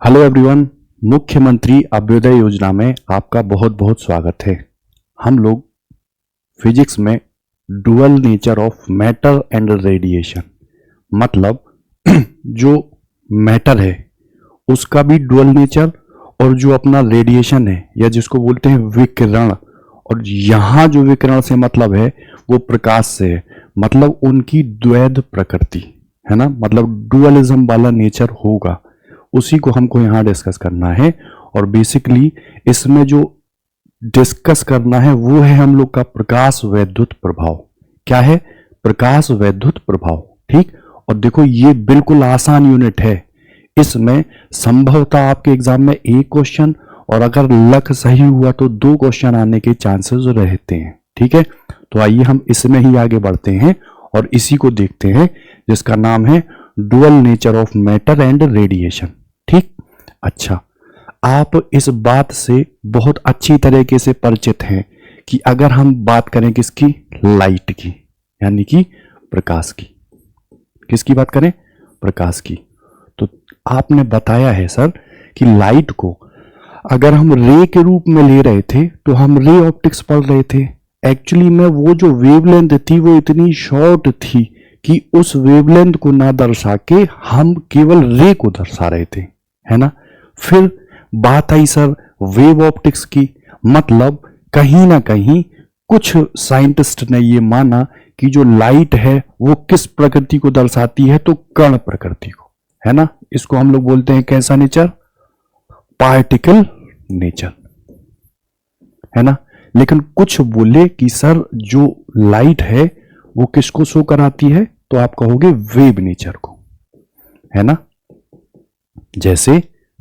Hello everyone. मुख्यमंत्री अभ्युदय योजना में आपका बहुत बहुत स्वागत है। हम लोग फिजिक्स में dual nature of matter and radiation, मतलब जो मैटर है उसका भी डुअल नेचर और जो अपना रेडिएशन है या जिसको बोलते हैं विकिरण, और यहाँ जो विकिरण से मतलब है वो प्रकाश से है, मतलब उनकी द्वैध प्रकृति है ना, मतलब डुअलिज्म वाला नेचर होगा, उसी को हमको यहाँ डिस्कस करना है। और बेसिकली इसमें जो डिस्कस करना है वो है हम लोग का प्रकाश वैद्युत प्रभाव। क्या है? प्रकाश वैद्युत प्रभाव। ठीक। और देखो ये बिल्कुल आसान यूनिट है, इसमें संभवतः आपके एग्जाम में एक क्वेश्चन और अगर लक सही हुआ तो 2 क्वेश्चन आने के चांसेस रहते हैं। ठीक है, तो आइए हम इसमें ही आगे बढ़ते हैं और इसी को देखते हैं जिसका नाम है dual nature of matter and radiation. ठीक। अच्छा, आप इस बात से बहुत अच्छी तरीके से परिचित हैं कि अगर हम बात करें किसकी, लाइट की, यानी कि प्रकाश की। किसकी बात करें? प्रकाश की। तो आपने बताया है सर कि लाइट को अगर हम रे के रूप में ले रहे थे तो हम रे ऑप्टिक्स पढ़ रहे थे। एक्चुअली में वो जो वेवलेंथ थी वो इतनी शॉर्ट थी कि उस वेवलेंथ को ना दर्शा के हम केवल रे को दर्शा रहे थे, है ना। फिर बात आई सर वेव ऑप्टिक्स की, मतलब कहीं ना कहीं कुछ साइंटिस्ट ने ये माना कि जो लाइट है वो किस प्रकृति को दर्शाती है, तो कण प्रकृति को, है ना। इसको हम लोग बोलते हैं कैसा नेचर? पार्टिकल नेचर, है ना। लेकिन कुछ बोले कि सर जो लाइट है वो किसको शो कराती है, तो आप कहोगे वेव नेचर को, है ना। जैसे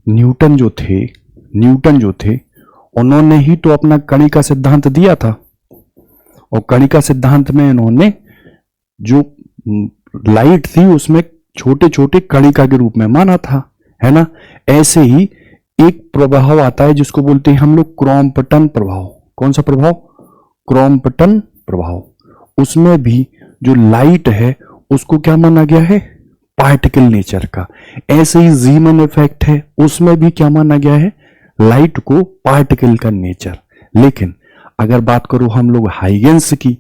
न्यूटन जो थे उन्होंने ही तो अपना कणिका सिद्धांत दिया था, और कणिका सिद्धांत में इन्होंने जो लाइट थी उसमें छोटे छोटे कणिका के रूप में माना था, है ना। ऐसे ही एक प्रभाव आता है जिसको बोलते हैं हम लोग क्रॉम्पटन प्रभाव। कौन सा प्रभाव? क्रॉम्पटन प्रभाव। उसमें भी जो लाइट है उसको क्या माना गया है? पार्टिकल नेचर का। ऐसे ही जीमन इफेक्ट है, उसमें भी क्या माना गया है? लाइट को पार्टिकल का नेचर। लेकिन अगर बात करो हम लोग हाइगेंस की,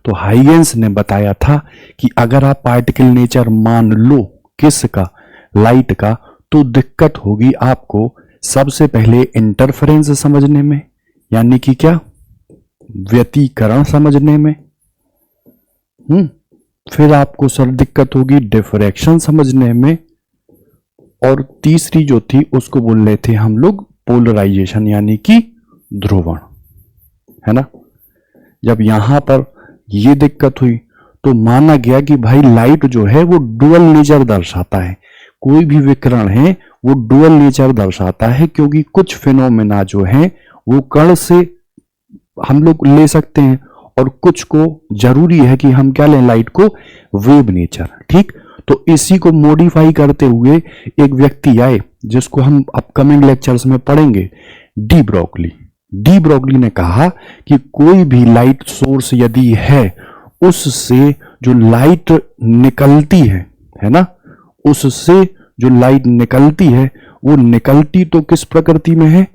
तो हाइगेंस ने बताया था कि अगर आप पार्टिकल नेचर मान लो किसका? लाइट का, तो दिक्कत होगी आपको सबसे पहले इंटरफेरेंस समझने में, यानी कि क्या? व्यतिकरण समझने में। फिर आपको सर दिक्कत होगी डिफ्रैक्शन समझने में, और तीसरी जो थी उसको बोल रहे थे हम लोग पोलराइजेशन, यानी कि ध्रुवण, है ना। जब यहां पर ये दिक्कत हुई तो माना गया कि भाई लाइट जो है वो डुअल नेचर दर्शाता है, कोई भी विकिरण है वो डुअल नेचर दर्शाता है, क्योंकि कुछ फिनोमेना जो है वो कण से हम लोग ले सकते हैं और कुछ को जरूरी है कि हम क्या लें? लाइट को वेव नेचर। ठीक। तो इसी को मॉडिफाई करते हुए एक व्यक्ति आए जिसको हम अपकमिंग लेक्चर्स में पढ़ेंगे, डी ब्रोगली। डी ब्रोगली ने कहा कि कोई भी लाइट सोर्स यदि है उससे जो लाइट निकलती है ना, उससे जो लाइट निकलती है वो निकलती तो किस प्रकृति में है?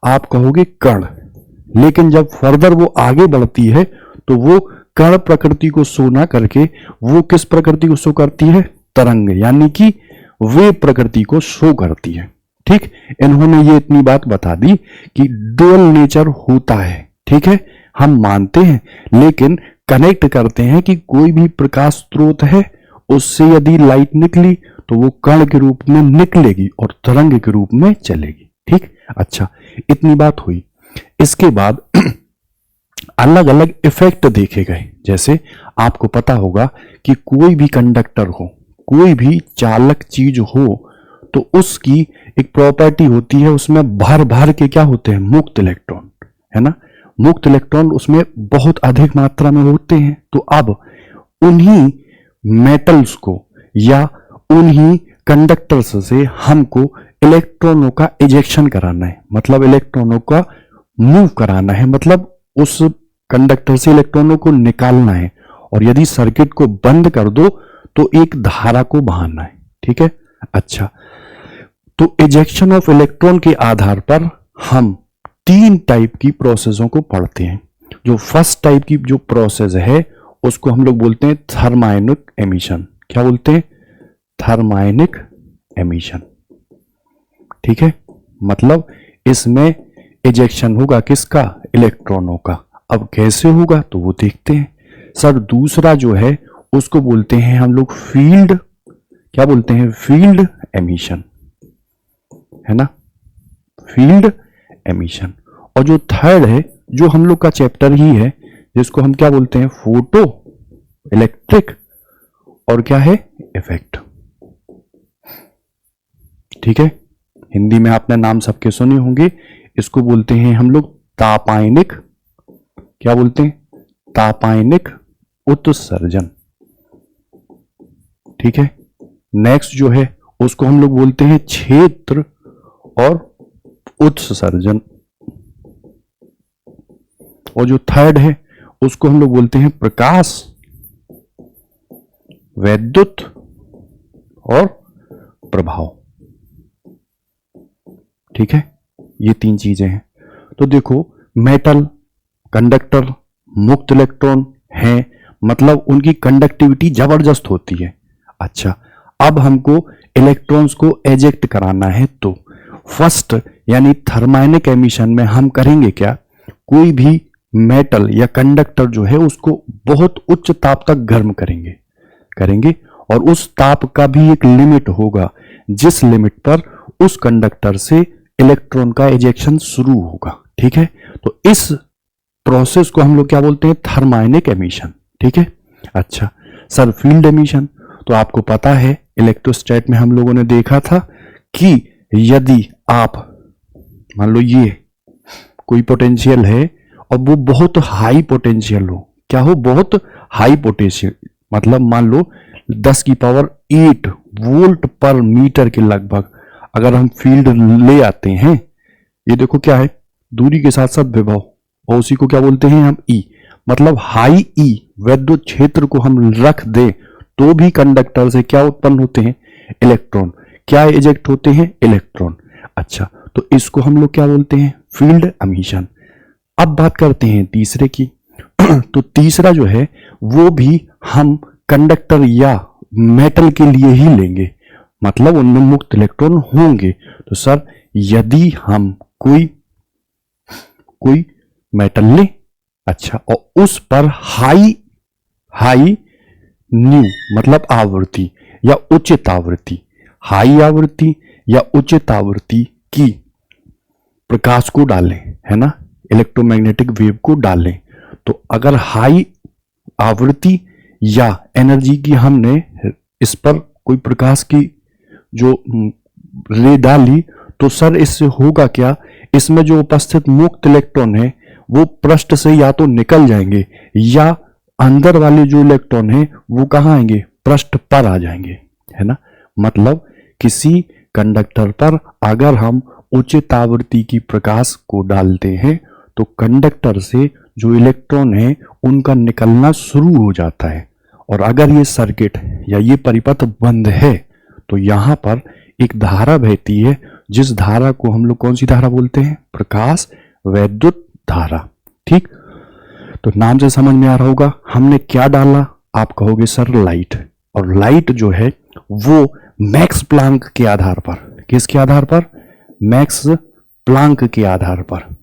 आप कहोगे कण। लेकिन जब फर्दर वो आगे बढ़ती है तो वो कण प्रकृति को शो ना करके वो किस प्रकृति को शो करती है? तरंग, यानी कि वे प्रकृति को शो करती है। ठीक। इन्होंने ये इतनी बात बता दी कि डुअल नेचर होता है। ठीक है, हम मानते हैं, लेकिन कनेक्ट करते हैं कि कोई भी प्रकाश स्रोत है उससे यदि लाइट निकली तो वो कण के रूप में निकलेगी और तरंग के रूप में चलेगी। ठीक। अच्छा, इतनी बात हुई। इसके बाद अलग अलग इफेक्ट देखे गए। जैसे आपको पता होगा कि कोई भी कंडक्टर हो, कोई भी चालक चीज हो, तो उसकी एक प्रॉपर्टी होती है, उसमें भर भर के क्या होते हैं? मुक्त इलेक्ट्रॉन, है ना। मुक्त इलेक्ट्रॉन उसमें बहुत अधिक मात्रा में होते हैं। तो अब उन्हीं मेटल्स को या उन्हीं कंडक्टर्स से हमको इलेक्ट्रॉनों का इजेक्शन कराना है, मतलब इलेक्ट्रॉनों का मूव कराना है, मतलब उस कंडक्टर से इलेक्ट्रॉनों को निकालना है। और यदि सर्किट को बंद कर दो तो एक धारा को बहाना है। ठीक है। अच्छा, तो इजेक्शन ऑफ इलेक्ट्रॉन के आधार पर हम 3 टाइप की प्रोसेसों को पढ़ते हैं। जो फर्स्ट टाइप की जो प्रोसेस है उसको हम लोग बोलते हैं थर्मायोनिक एमिशन। क्या बोलते हैं? Thermionic emission. ठीक है, मतलब इसमें इजेक्शन होगा किसका? इलेक्ट्रॉनों का। अब कैसे होगा तो वो देखते हैं। सर दूसरा जो है उसको बोलते हैं हम लोग फील्ड, क्या बोलते हैं? फील्ड एमिशन, है ना, फील्ड एमिशन। और जो थर्ड है जो हम लोग का चैप्टर ही है जिसको हम क्या बोलते हैं? फोटो इलेक्ट्रिक और क्या है? इफेक्ट। ठीक है, हिंदी में आपने नाम सबके सुने होंगे। इसको बोलते हैं हम लोग तापायनिक, क्या बोलते हैं? तापायनिक उत्सर्जन। ठीक है, नेक्स्ट जो है उसको हम लोग बोलते हैं क्षेत्र और उत्सर्जन। और जो थर्ड है उसको हम लोग बोलते हैं प्रकाश, वैद्युत और प्रभाव। ठीक है, ये 3 चीजें हैं। तो देखो, मेटल कंडक्टर मुक्त इलेक्ट्रॉन है, मतलब उनकी कंडक्टिविटी जबरदस्त होती है। अच्छा, अब हमको इलेक्ट्रॉन्स को एजेक्ट कराना है तो फर्स्ट यानी थर्मायोनिक एमिशन में हम करेंगे क्या? कोई भी मेटल या कंडक्टर जो है उसको बहुत उच्च ताप तक गर्म करेंगे और उस ताप का भी एक लिमिट होगा जिस लिमिट पर उस कंडक्टर से इलेक्ट्रॉन का एजेक्शन शुरू होगा। ठीक है, तो इस प्रोसेस को हम लोग क्या बोलते हैं? Thermionic emission. ठीक है, अच्छा सर फील्ड एमिशन तो आपको पता है इलेक्ट्रोस्टैट में हम लोगों ने देखा था कि यदि आप मान लो ये कोई पोटेंशियल है और वो बहुत हाई पोटेंशियल हो, क्या हो? बहुत हाई पोटेंशियल, मतलब मान लो 10 की पावर 8 वोल्ट पर मीटर के लगभग अगर हम फील्ड ले आते हैं, ये देखो क्या है? दूरी के साथ साथ विभव, और उसी को क्या बोलते हैं हम? ई। मतलब हाई ई वैद्युत क्षेत्र को हम रख दें तो भी कंडक्टर से क्या उत्पन्न होते हैं? इलेक्ट्रॉन। क्या इजेक्ट होते हैं? इलेक्ट्रॉन। अच्छा, तो इसको हम लोग क्या बोलते हैं? Field emission. अब बात करते हैं तीसरे की। तो तीसरा जो है वो भी हम कंडक्टर या मेटल के लिए ही लेंगे, मतलब उनमें मुक्त इलेक्ट्रॉन होंगे। तो सर यदि हम कोई मेटल ले, अच्छा, और उस पर हाई न्यू मतलब आवृत्ति या उच्च आवृत्ति, हाई आवृत्ति या उच्च आवृत्ति की प्रकाश को डालें, है ना, इलेक्ट्रोमैग्नेटिक वेव को डालें, तो अगर हाई आवृत्ति या एनर्जी की हमने इस पर कोई प्रकाश की जो रे डाली तो सर इससे होगा क्या? इसमें जो उपस्थित मुक्त इलेक्ट्रॉन है वो पृष्ठ से या तो निकल जाएंगे या अंदर वाले जो इलेक्ट्रॉन है वो कहाँ आएंगे? पृष्ठ पर आ जाएंगे, है ना। मतलब किसी कंडक्टर पर अगर हम उच्च आवृत्ति की प्रकाश को डालते हैं तो कंडक्टर से जो इलेक्ट्रॉन है उनका निकलना शुरू हो जाता है, और अगर ये सर्किट या ये परिपथ बंद है तो यहां पर एक धारा बहती है जिस धारा को हम लोग कौन सी धारा बोलते हैं? प्रकाश वैद्युत धारा। ठीक, तो नाम से समझ में आ रहा होगा हमने क्या डाला। आप कहोगे सर लाइट, और लाइट जो है वो मैक्स प्लांक के आधार पर, किसके आधार पर? मैक्स प्लांक के आधार पर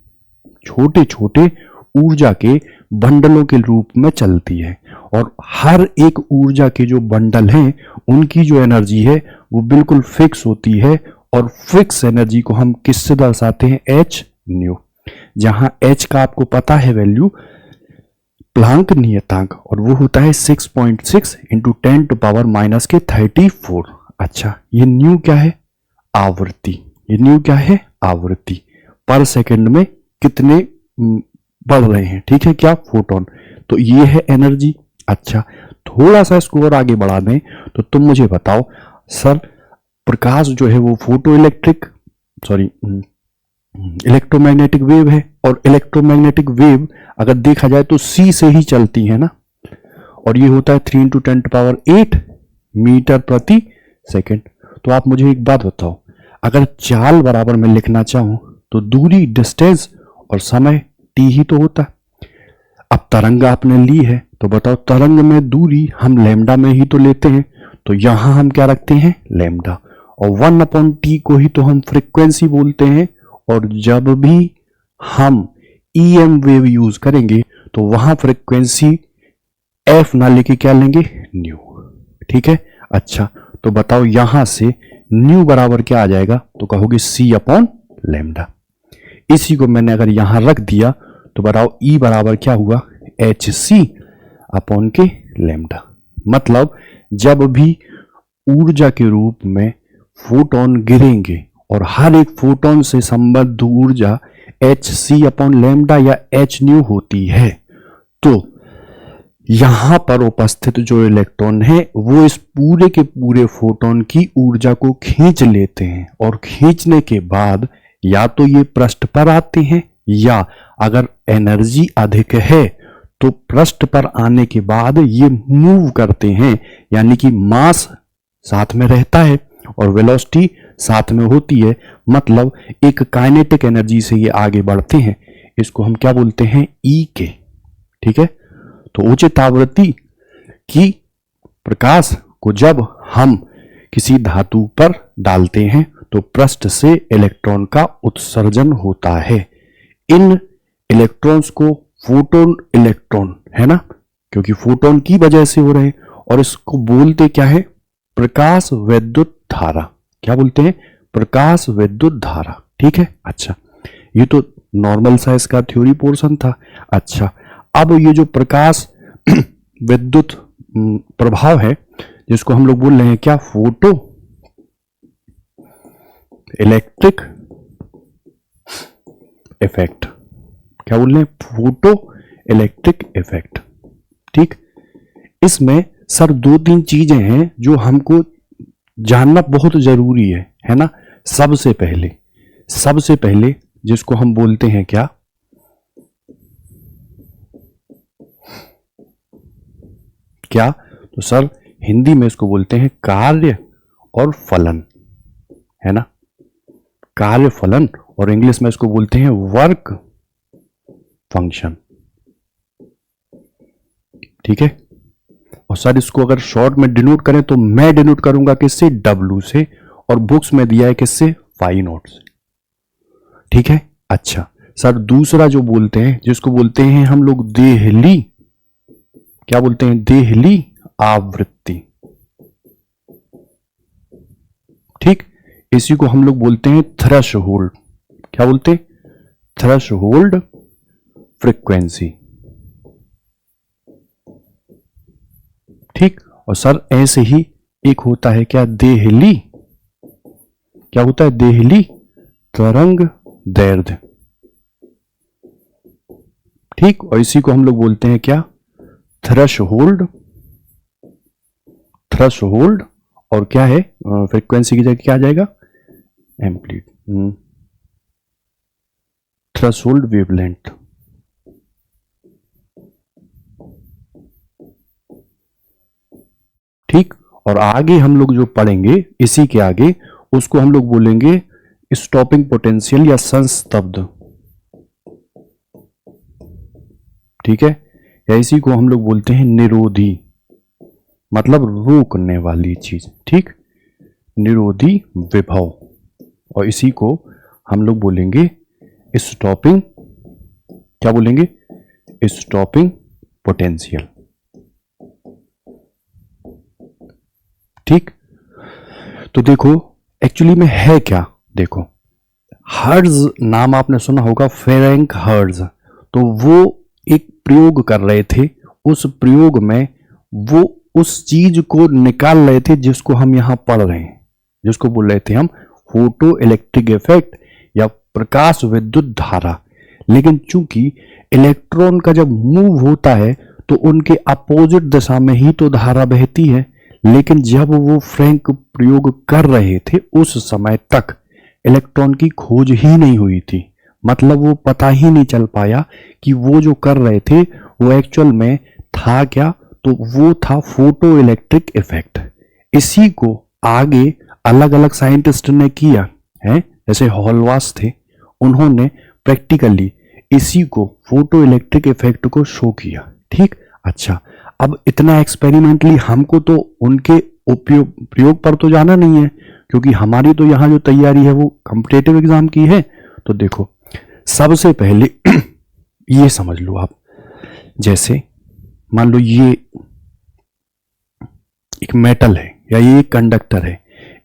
छोटे छोटे ऊर्जा के बंडलों के रूप में चलती है, और हर एक ऊर्जा के जो बंडल हैं उनकी जो एनर्जी है वो बिल्कुल फिक्स होती है, और फिक्स एनर्जी को हम किससे दर्शाते हैं? H new. जहां एच का आपको पता है वैल्यू प्लांक नियतांक, और वो होता है 6.6 इंटू 10⁻⁻34। अच्छा, ये न्यू क्या है? आवृत्ति। ये न्यू क्या है? आवृत्ति। पर सेकंड में कितने बढ़ रहे हैं, ठीक है, क्या? फोटोन। तो ये है एनर्जी। अच्छा, थोड़ा सा इसको और आगे बढ़ा दें तो तुम मुझे बताओ सर प्रकाश जो है वो फोटो इलेक्ट्रोमैग्नेटिक वेव है, और इलेक्ट्रोमैग्नेटिक वेव अगर देखा जाए तो सी से ही चलती है ना, और ये होता है 3 × 10⁸ मीटर प्रति सेकंड। तो आप मुझे एक बात बताओ, अगर चाल बराबर में लिखना चाहूं तो दूरी डिस्टेंस और समय टी ही तो होता है। अब तरंग आपने ली है तो बताओ तरंग में दूरी हम लैम्डा में ही तो लेते हैं, तो यहां हम क्या रखते हैं लैम्डा, और 1/t को ही तो हम फ्रीक्वेंसी बोलते हैं। और जब भी हम EM वेव यूज करेंगे तो वहां फ्रीक्वेंसी f ना लेके क्या लेंगे न्यू। ठीक है, अच्छा तो बताओ यहां से न्यू बराबर क्या आ जाएगा, तो कहोगे c/λ। इसी को मैंने अगर यहां रख दिया तो बताओ E बराबर क्या हुआ hc/λ। मतलब जब भी ऊर्जा के रूप में फोटोन गिरेंगे और हर एक फोटोन से संबद्ध ऊर्जा hc/λ या h न्यू होती है, तो यहां पर उपस्थित जो इलेक्ट्रॉन है वो इस पूरे के पूरे फोटोन की ऊर्जा को खींच लेते हैं, और खींचने के बाद या तो ये पृष्ठ पर आते हैं, या अगर एनर्जी अधिक है तो पृष्ठ पर आने के बाद ये मूव करते हैं, यानी कि मास साथ में रहता है और वेलोसिटी साथ में होती है, मतलब एक काइनेटिक एनर्जी से ये आगे बढ़ते हैं। इसको हम क्या बोलते हैं ई के। ठीक है, तो उचित आवृत्ति की प्रकाश को जब हम किसी धातु पर डालते हैं तो पृष्ठ से इलेक्ट्रॉन का उत्सर्जन होता है। इन इलेक्ट्रॉन्स को फोटोन इलेक्ट्रॉन है ना, क्योंकि फोटोन की वजह से हो रहे हैं, और इसको बोलते क्या है प्रकाश विद्युत धारा। क्या बोलते हैं प्रकाश विद्युत धारा। ठीक है, अच्छा ये तो नॉर्मल सा इसका थ्योरी पोर्शन था। अच्छा अब ये जो प्रकाश विद्युत प्रभाव है जिसको हम लोग बोल रहे हैं क्या फोटो इलेक्ट्रिक इफेक्ट। क्या बोल रहे हैं फोटो इलेक्ट्रिक इफेक्ट। ठीक, इसमें सर 2-3 चीजें हैं जो हमको जानना बहुत जरूरी है ना। सबसे पहले जिसको हम बोलते हैं क्या तो सर हिंदी में इसको बोलते हैं कार्य और फलन, है ना, कार्य फलन, और इंग्लिश में इसको बोलते हैं वर्क फंक्शन। ठीक है, और सर इसको अगर शॉर्ट में डिनोट करें तो मैं डिनोट करूंगा किससे W से, और बुक्स में दिया है किससे फाई नोट से। ठीक है, अच्छा सर दूसरा जो बोलते हैं जिसको बोलते हैं हम लोग देहली, क्या बोलते हैं देहली आवृत्ति। ठीक, इसी को हम लोग बोलते हैं थ्रेशोल्ड। क्या बोलते हैं थ्रेशोल्ड फ्रीक्वेंसी। ठीक, और सर ऐसे ही एक होता है क्या देहली, क्या होता है देहली तरंग दैर्ध्य। ठीक, और इसी को हम लोग बोलते हैं क्या थ्रेशोल्ड। और क्या है फ्रीक्वेंसी की जगह क्या आ जाएगा एम्पलीट्यूड, थ्रेशोल्ड वेवलेंथ। ठीक, और आगे हम लोग जो पढ़ेंगे इसी के आगे उसको हम लोग बोलेंगे स्टॉपिंग पोटेंशियल या संस्तब्ध। ठीक है, या इसी को हम लोग बोलते हैं निरोधी, मतलब रोकने वाली चीज। ठीक, निरोधी विभव, और इसी को हम लोग बोलेंगे स्टॉपिंग, क्या बोलेंगे स्टॉपिंग पोटेंशियल। ठीक, तो देखो एक्चुअली में है क्या, देखो हर्ट्ज नाम आपने सुना होगा, फेरेंक हर्ट्ज, तो वो एक प्रयोग कर रहे थे। उस प्रयोग में वो उस चीज को निकाल रहे थे जिसको हम यहां पढ़ रहे हैं, जिसको बोल रहे थे हम फोटो इलेक्ट्रिक इफेक्ट या प्रकाश विद्युत धारा। लेकिन चूंकि इलेक्ट्रॉन का जब मूव होता है तो उनके अपोजिट दिशा में ही तो धारा बहती है, लेकिन जब वो फ्रैंक प्रयोग कर रहे थे उस समय तक इलेक्ट्रॉन की खोज ही नहीं हुई थी। मतलब वो पता ही नहीं चल पाया कि वो जो कर रहे थे वो एक्चुअल में था क्या, तो वो था फोटो इलेक्ट्रिक इफेक्ट। इसी को आगे अलग अलग साइंटिस्ट ने किया, हैं, जैसे हॉलवास थे, उन्होंने प्रैक्टिकली इसी को फोटो इलेक्ट्रिक इफेक्ट को शो किया। ठीक, अच्छा, अब इतना एक्सपेरिमेंटली हमको तो उनके प्रयोग पर तो जाना नहीं है, क्योंकि हमारी तो यहाँ जो तैयारी है वो कॉम्पिटिटिव एग्जाम की है। तो देखो, सबसे पहले ये समझ लो आप, जैसे मान लो ये एक मेटल है या ये एक कंडक्टर है,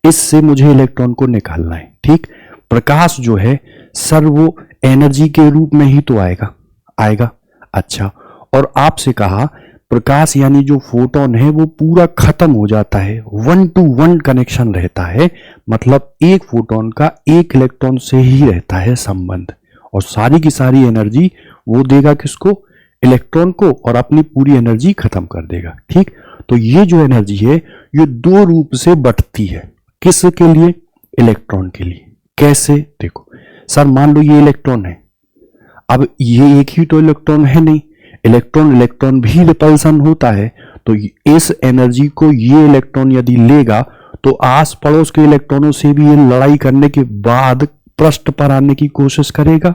इससे मुझे इलेक्ट्रॉन को निकालना है। ठीक, प्रकाश जो है सर वो एनर्जी के रूप में ही तो आएगा। अच्छा, और आपसे कहा प्रकाश यानी जो फोटोन है वो पूरा खत्म हो जाता है, 1 to 1 कनेक्शन रहता है, मतलब एक फोटोन का एक इलेक्ट्रॉन से ही रहता है संबंध, और सारी की सारी एनर्जी वो देगा किसको, इलेक्ट्रॉन को, और अपनी पूरी एनर्जी खत्म कर देगा। ठीक, तो ये जो एनर्जी है ये दो रूप से बंटती है, किसके लिए, इलेक्ट्रॉन के लिए। कैसे, देखो सर मान लो ये इलेक्ट्रॉन है, अब ये एक ही तो इलेक्ट्रॉन है नहीं, इलेक्ट्रॉन भी रिपल्सन होता है, तो इस एनर्जी को ये इलेक्ट्रॉन यदि लेगा तो आस पड़ोस के इलेक्ट्रॉनों से भी ये लड़ाई करने के बाद पृष्ठ पर आने की कोशिश करेगा,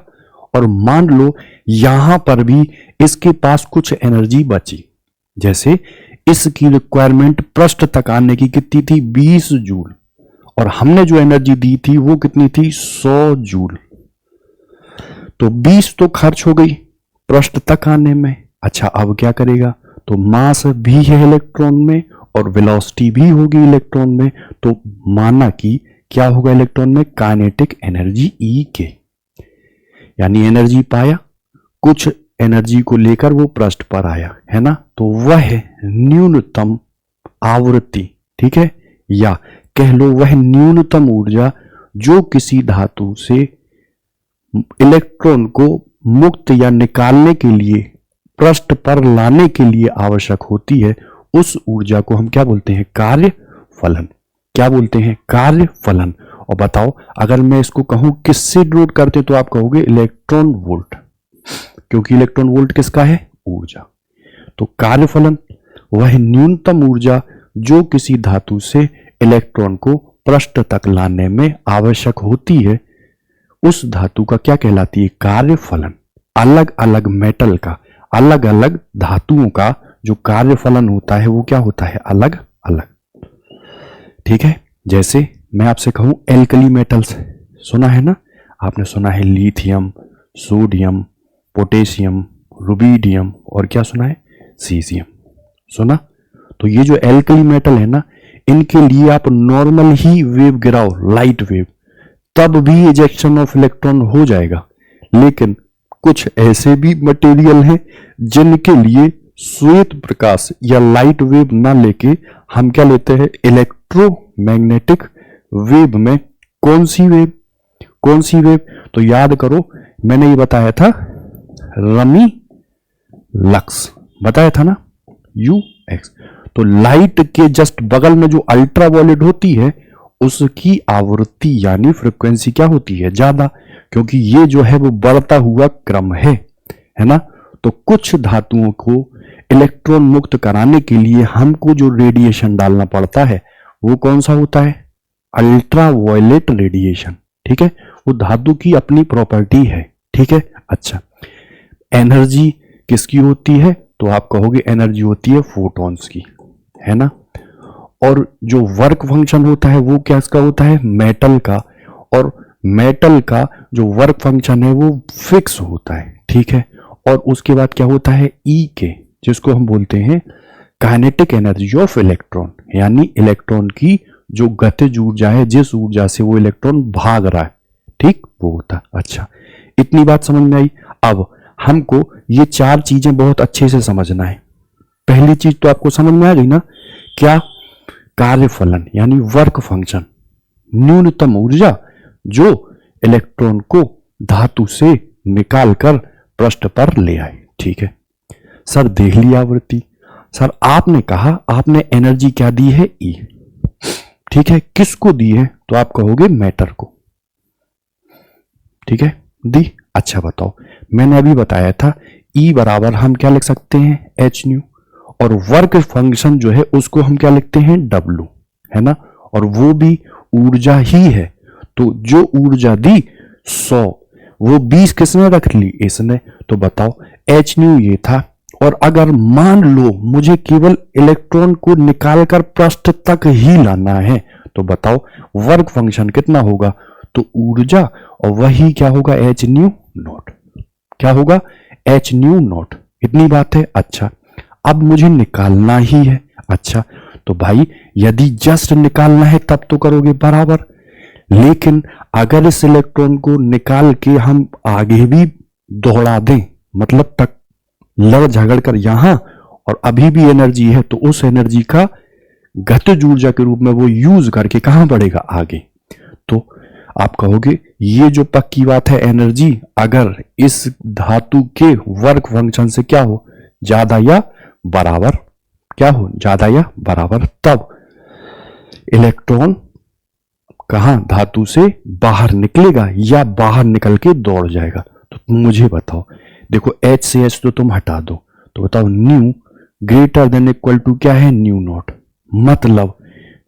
और मान लो यहां पर भी इसके पास कुछ एनर्जी बची, जैसे इसकी रिक्वायरमेंट पृष्ठ तक आने की कितनी थी, 20 जूल, और हमने जो एनर्जी दी थी वो कितनी थी, 100 जूल। तो 20 तो खर्च हो गई पृष्ठ तक आने में। अच्छा, अब क्या करेगा, तो मास भी है इलेक्ट्रॉन में और वेलोसिटी भी होगी इलेक्ट्रॉन में, तो माना कि क्या होगा इलेक्ट्रॉन में, काइनेटिक एनर्जी ई के, यानी एनर्जी पाया, कुछ एनर्जी को लेकर वो पृष्ठ पर आया, है ना, तो वह न्यूनतम आवृत्ति, ठीक है, या कह लो वह न्यूनतम ऊर्जा जो किसी धातु से इलेक्ट्रॉन को मुक्त या निकालने के लिए, पृष्ठ पर लाने के लिए आवश्यक होती है, उस ऊर्जा को हम क्या बोलते हैं, कार्य फलन। क्या बोलते हैं, कार्य फलन। और बताओ अगर मैं इसको कहूं किससे डिनोट करते, तो आप कहोगे इलेक्ट्रॉन वोल्ट, क्योंकि इलेक्ट्रॉन वोल्ट किसका है, ऊर्जा। तो कार्य फलन वह न्यूनतम ऊर्जा जो किसी धातु से इलेक्ट्रॉन को पृष्ठ तक लाने में आवश्यक होती है, उस धातु का क्या कहलाती है, कार्य फलन। अलग अलग मेटल का, अलग अलग धातुओं का जो कार्य फलन होता है वो क्या होता है, अलग अलग। ठीक है, जैसे मैं आपसे कहूं एल्कली मेटल्स, सुना है ना आपने, सुना है लिथियम, सोडियम, पोटेशियम, रुबिडियम, और क्या सुना है, सीजियम, सुना। तो ये जो एल्कली मेटल है ना, इनके लिए आप नॉर्मल ही वेव गिराओ, लाइट वेव, तब भी इजेक्शन ऑफ इलेक्ट्रॉन हो जाएगा। लेकिन कुछ ऐसे भी मटेरियल हैं जिनके लिए श्वेत प्रकाश या लाइट वेव ना लेके हम क्या लेते हैं, इलेक्ट्रोमैग्नेटिक वेव में। कौन सी वेव, कौन सी वेव, तो याद करो मैंने ये बताया था, रमी लक्स बताया था ना, UX। तो लाइट के जस्ट बगल में जो अल्ट्रावायलेट होती है उसकी आवृत्ति यानी फ्रीक्वेंसी क्या होती है, ज्यादा, क्योंकि ये जो है वो बढ़ता हुआ क्रम है ना। तो कुछ धातुओं को इलेक्ट्रॉन मुक्त कराने के लिए हमको जो रेडिएशन डालना पड़ता है वो कौन सा होता है, अल्ट्रावायलेट रेडिएशन। ठीक है, वो धातु की अपनी प्रॉपर्टी है। ठीक है, अच्छा, एनर्जी किसकी होती है, तो आप कहोगे एनर्जी होती है फोटॉन्स की, है ना। और जो वर्क फंक्शन होता है वो क्या इसका होता है, मेटल का, और मेटल का जो वर्क फंक्शन है वो फिक्स होता है। ठीक है, और उसके बाद क्या होता है, ई के, जिसको हम बोलते हैं काइनेटिक एनर्जी ऑफ इलेक्ट्रॉन, यानी इलेक्ट्रॉन की जो गतिज ऊर्जा है, जिस ऊर्जा से वो इलेक्ट्रॉन भाग रहा है, ठीक, वो होता है। अच्छा, इतनी बात समझ में आई। अब हमको ये चार चीजें बहुत अच्छे से समझना है। पहली चीज तो आपको समझ में आ गई ना, क्या, कार्य फलन यानी वर्क फंक्शन, न्यूनतम ऊर्जा जो इलेक्ट्रॉन को धातु से निकालकर पृष्ठ पर ले आए। ठीक है सर, देख लिया आवृत्ति। सर आपने कहा आपने एनर्जी क्या दी है, ई। ठीक है, किसको दी है, तो आप कहोगे मैटर को। ठीक है, दी। अच्छा बताओ, मैंने अभी बताया था ई बराबर हम क्या लिख सकते हैं, एच न्यू, और वर्क फंक्शन जो है उसको हम क्या लिखते हैं, डब्लू, है ना, और वो भी ऊर्जा ही है। तो जो ऊर्जा दी 100, वो 20 किसने रख ली? इसने। तो बताओ एच न्यू ये था। और अगर मान लो मुझे केवल इलेक्ट्रॉन को निकालकर पृष्ठ तक ही लाना है, तो बताओ वर्क फंक्शन कितना होगा? तो ऊर्जा और वही क्या होगा? H nu not. क्या होगा? H nu not. इतनी बात है। अच्छा, अब मुझे निकालना ही है। अच्छा, तो भाई यदि जस्ट निकालना है तब तो करोगे बराबर, लेकिन अगर इस इलेक्ट्रॉन को निकाल के हम आगे भी दौड़ा दें, मतलब तक लड़ झगड़ कर यहां, और अभी भी एनर्जी है, तो उस एनर्जी का गतिज ऊर्जा के रूप में वो यूज करके कहां बढ़ेगा? आगे। तो आप कहोगे ये जो पक्की बात है, एनर्जी अगर इस धातु के वर्क फंक्शन से क्या हो? ज्यादा या बराबर। क्या हो? ज्यादा या बराबर। तब इलेक्ट्रॉन कहां? धातु से बाहर निकलेगा या बाहर निकल के दौड़ जाएगा? तो मुझे बताओ। देखो H से H तो तुम हटा दो, तो बताओ nu greater than equal to क्या है? Nu naught. मतलब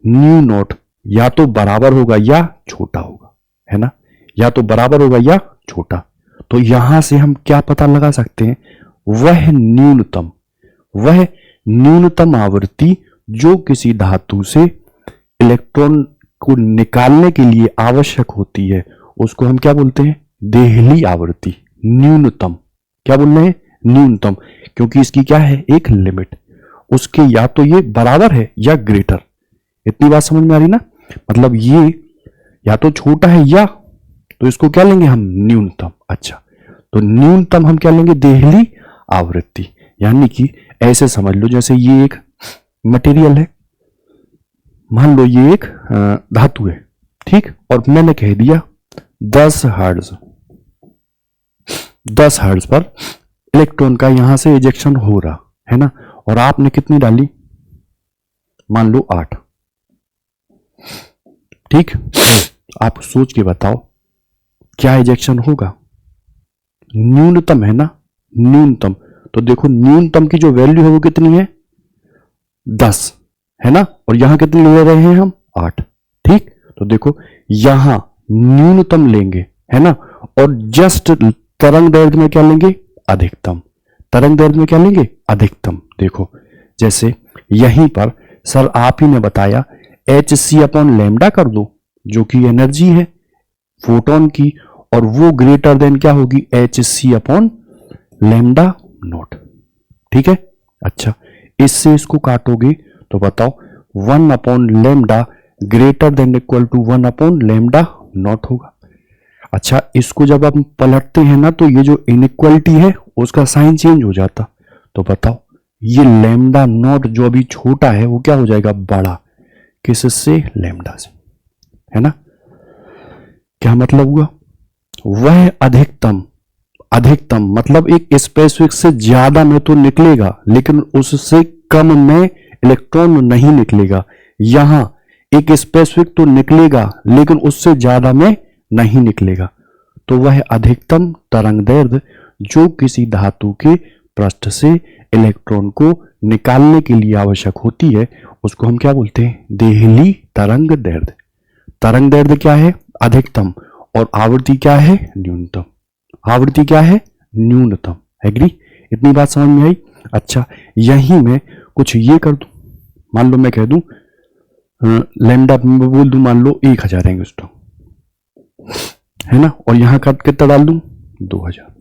न्यू नॉट या तो बराबर होगा या छोटा होगा, है ना? या तो बराबर होगा या छोटा। तो यहां से हम क्या पता लगा सकते हैं? वह न्यूनतम आवृत्ति जो किसी धातु से इलेक्ट्रॉन को निकालने के लिए आवश्यक होती है, उसको हम क्या बोलते हैं? देहली आवृत्ति। न्यूनतम। क्या बोल रहे हैं? न्यूनतम। क्योंकि इसकी क्या है? एक लिमिट। उसके या तो ये बराबर है या ग्रेटर। इतनी बात समझ में आ रही ना? मतलब ये या तो छोटा है या, तो इसको क्या लेंगे हम? न्यूनतम। अच्छा, तो न्यूनतम हम क्या लेंगे? देहली आवृत्ति। यानी कि ऐसे समझ लो जैसे ये एक मटेरियल है, मान लो ये एक धातु है, ठीक, और मैंने कह दिया 10 हर्ट्ज पर इलेक्ट्रॉन का यहां से इजेक्शन हो रहा है ना, और आपने कितनी डाली? मान लो 8। ठीक, आप सोच के बताओ क्या इजेक्शन होगा? न्यूनतम है ना, न्यूनतम। तो देखो न्यूनतम की जो वैल्यू है वो कितनी है? 10 है ना, और यहां कितनी ले रहे हैं हम? 8। ठीक, तो देखो यहां न्यूनतम लेंगे, है ना, और जस्ट तरंग दैर्ध्य में क्या लेंगे? अधिकतम। तरंग दैर्ध्य में क्या लेंगे? अधिकतम। देखो जैसे यहीं पर सर आप ही ने बताया hc अपॉन लैम्डा कर दो, जो कि एनर्जी है फोटोन की, और वो ग्रेटर देन क्या होगी? hc upon lambda naught. ठीक है। अच्छा, इससे इसको काटोगे तो बताओ 1 upon lambda greater than equal to 1 upon lambda naught होगा। अच्छा, इसको जब आप पलटते हैं ना, तो ये जो इनइक्वालिटी है उसका साइन चेंज हो जाता। तो बताओ ये लैम्डा नॉट जो अभी छोटा है वो क्या हो जाएगा? बड़ा। किससे? लैम्डा से, है ना। क्या मतलब हुआ? वह अधिकतम मतलब एक स्पेसिफिक से ज्यादा में तो निकलेगा, लेकिन उससे कम में इलेक्ट्रॉन नहीं निकलेगा। यहां एक स्पेसिफिक तो निकलेगा, लेकिन उससे ज्यादा में नहीं निकलेगा। तो वह अधिकतम तरंगदैर्ध्य जो किसी धातु के पृष्ठ से इलेक्ट्रॉन को निकालने के लिए आवश्यक होती है, उसको हम क्या बोलते हैं? देहली तरंगदैर्ध्य। तरंगदैर्ध्य क्या है? अधिकतम। और आवृत्ति क्या है? न्यूनतम। आवृत्ति क्या है? न्यूनतम। एग्री? इतनी बात समझ में आई? अच्छा, यही मैं कुछ ये कर दूं, मान लो मैं कह दूं लैम्डा बोल दूं, मान लो 1000 एंगस्ट्रॉम, है ना, और यहां का कितना डाल दूं? 2000।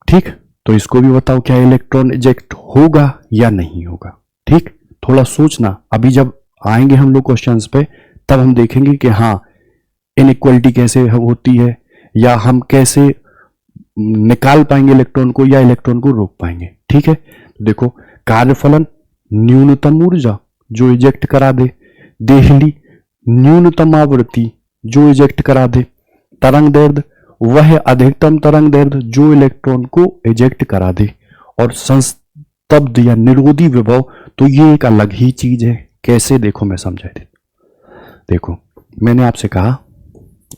ठीक, तो इसको भी बताओ क्या इलेक्ट्रॉन इजेक्ट होगा या नहीं होगा? ठीक, थोड़ा सोचना। अभी जब आएंगे हम लोग क्वेश्चंस पे, तब हम देखेंगे कि हाँ इनइक्वालिटी कैसे होती है, या हम कैसे निकाल पाएंगे इलेक्ट्रॉन को, या इलेक्ट्रॉन को रोक पाएंगे। ठीक है, तो देखो कार्यफलन न्यूनतम ऊर्जा जो इजेक्ट करा दे, देहली न्यूनतम आवृत्ति जो इजेक्ट करा दे, तरंग दैर्ध्य वह अधिकतम तरंग दैर्ध्य जो इलेक्ट्रॉन को इजेक्ट करा दे, और संस्तब्ध या निरोधी विभव, तो ये एक अलग ही चीज है। कैसे? देखो मैं समझा दे। देखो मैंने आपसे कहा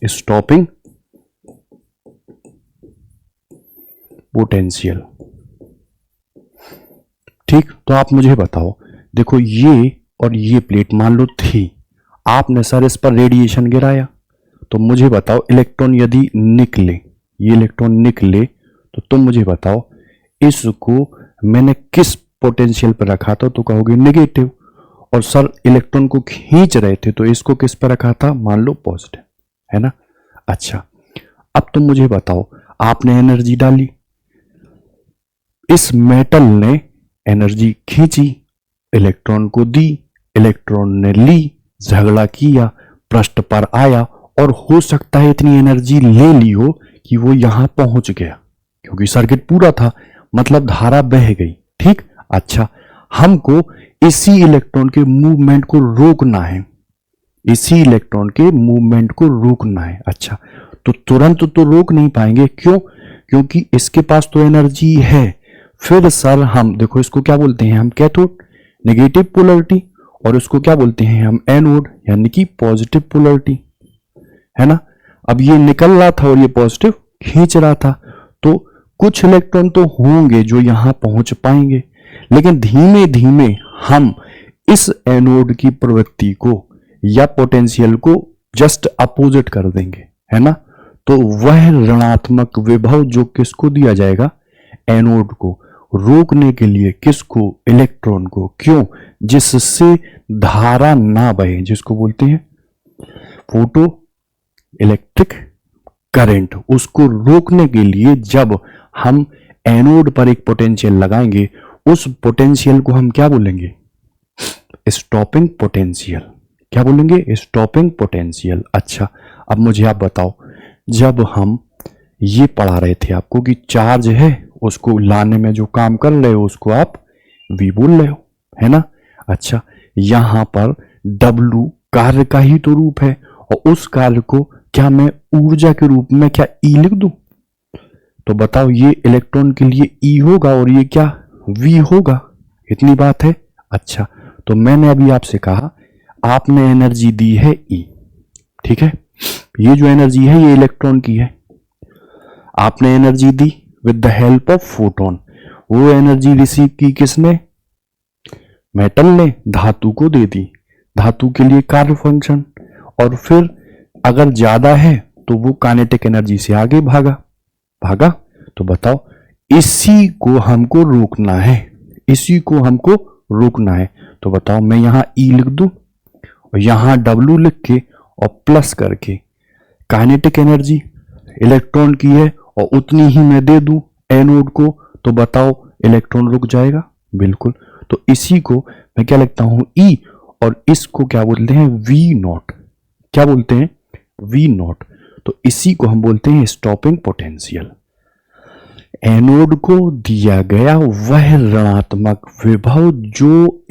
स्टॉपिंग पोटेंशियल। ठीक, तो आप मुझे बताओ, देखो ये और ये प्लेट मान लो थी, आपने सर इस पर रेडिएशन गिराया, तो मुझे बताओ इलेक्ट्रॉन यदि निकले, ये इलेक्ट्रॉन निकले, तो तुम मुझे बताओ इसको मैंने किस पोटेंशियल पर रखा था, तो कहोगे नेगेटिव। और सर इलेक्ट्रॉन को खींच रहे थे, तो इसको किस पर रखा था, मान लो पॉजिटिव, है ना। अच्छा, अब तुम मुझे बताओ, आपने एनर्जी डाली, इस मेटल ने एनर्जी खींची, इलेक्ट्रॉन को दी, इलेक्ट्रॉन ने ली, झगड़ा किया, पृष्ठ पर आया, और हो सकता है इतनी एनर्जी ले ली हो कि वो यहां पहुंच गया, क्योंकि सर्किट पूरा था, मतलब धारा बह गई। ठीक। अच्छा, हमको इसी इलेक्ट्रॉन के मूवमेंट को रोकना है, इसी इलेक्ट्रॉन के मूवमेंट को रोकना है। अच्छा, तो तुरंत तो रोक नहीं पाएंगे, क्यों, क्योंकि इसके पास तो एनर्जी है। फिर सर हम देखो इसको क्या बोलते हैं, हम कैथोड नेगेटिव पोलरिटी, और इसको क्या बोलते हैं हम एनोड यानी कि पॉजिटिव पोलरिटी, है ना। अब ये निकल रहा था और ये पॉजिटिव खींच रहा था, तो कुछ इलेक्ट्रॉन तो होंगे जो यहां पहुंच पाएंगे, लेकिन धीमे धीमे हम इस एनोड की प्रवृत्ति को या पोटेंशियल को जस्ट अपोजिट कर देंगे, है ना। तो वह ऋणात्मक विभव जो किसको दिया जाएगा, एनोड को, रोकने के लिए, किसको, इलेक्ट्रॉन को। क्यों, जिससे धारा ना बहे, जिसको बोलते हैं फोटो इलेक्ट्रिक करंट, उसको रोकने के लिए जब हम एनोड पर एक पोटेंशियल लगाएंगे, उस पोटेंशियल को हम क्या बोलेंगे, स्टॉपिंग पोटेंशियल। क्या बोलेंगे, स्टॉपिंग पोटेंशियल। अच्छा, अब मुझे आप बताओ, जब हम ये पढ़ा रहे थे आपको कि चार्ज है, उसको लाने में जो काम कर रहे हो उसको आप V बोल रहे हो, है ना। अच्छा, यहां पर W कार्य का ही तो रूप है, और उस कार्य को क्या मैं ऊर्जा के रूप में क्या E लिख दूं, तो बताओ ये इलेक्ट्रॉन के लिए E होगा और ये क्या V होगा, इतनी बात है। अच्छा, तो मैंने अभी आपसे कहा आपने एनर्जी दी है E, ठीक है, ये जो एनर्जी है ये इलेक्ट्रॉन की है, आपने energy the with the help of photon, वो एनर्जी रिसीव की किसने, मेटल ने, धातु को दे दी, धातु के लिए कार्य फंक्शन, और फिर अगर ज्यादा है तो वो काइनेटिक एनर्जी से आगे भागा। तो बताओ इसी को हमको रोकना है, इसी को हमको रोकना है। तो बताओ मैं यहां E लिख दूं और यहां W लिख के और प्लस करके, काइनेटिक एनर्जी इलेक्ट्रॉन की है और उतनी ही मैं दे दूं एनोड को, तो बताओ इलेक्ट्रॉन रुक जाएगा, बिल्कुल। तो इसी को मैं क्या लिखता हूं E, और इसको क्या बोलते हैं V नॉट, क्या बोलते हैं V नॉट। तो इसी को हम बोलते हैं स्टॉपिंग पोटेंशियल। एनोड को दिया गया वह ऋणात्मक विभव जो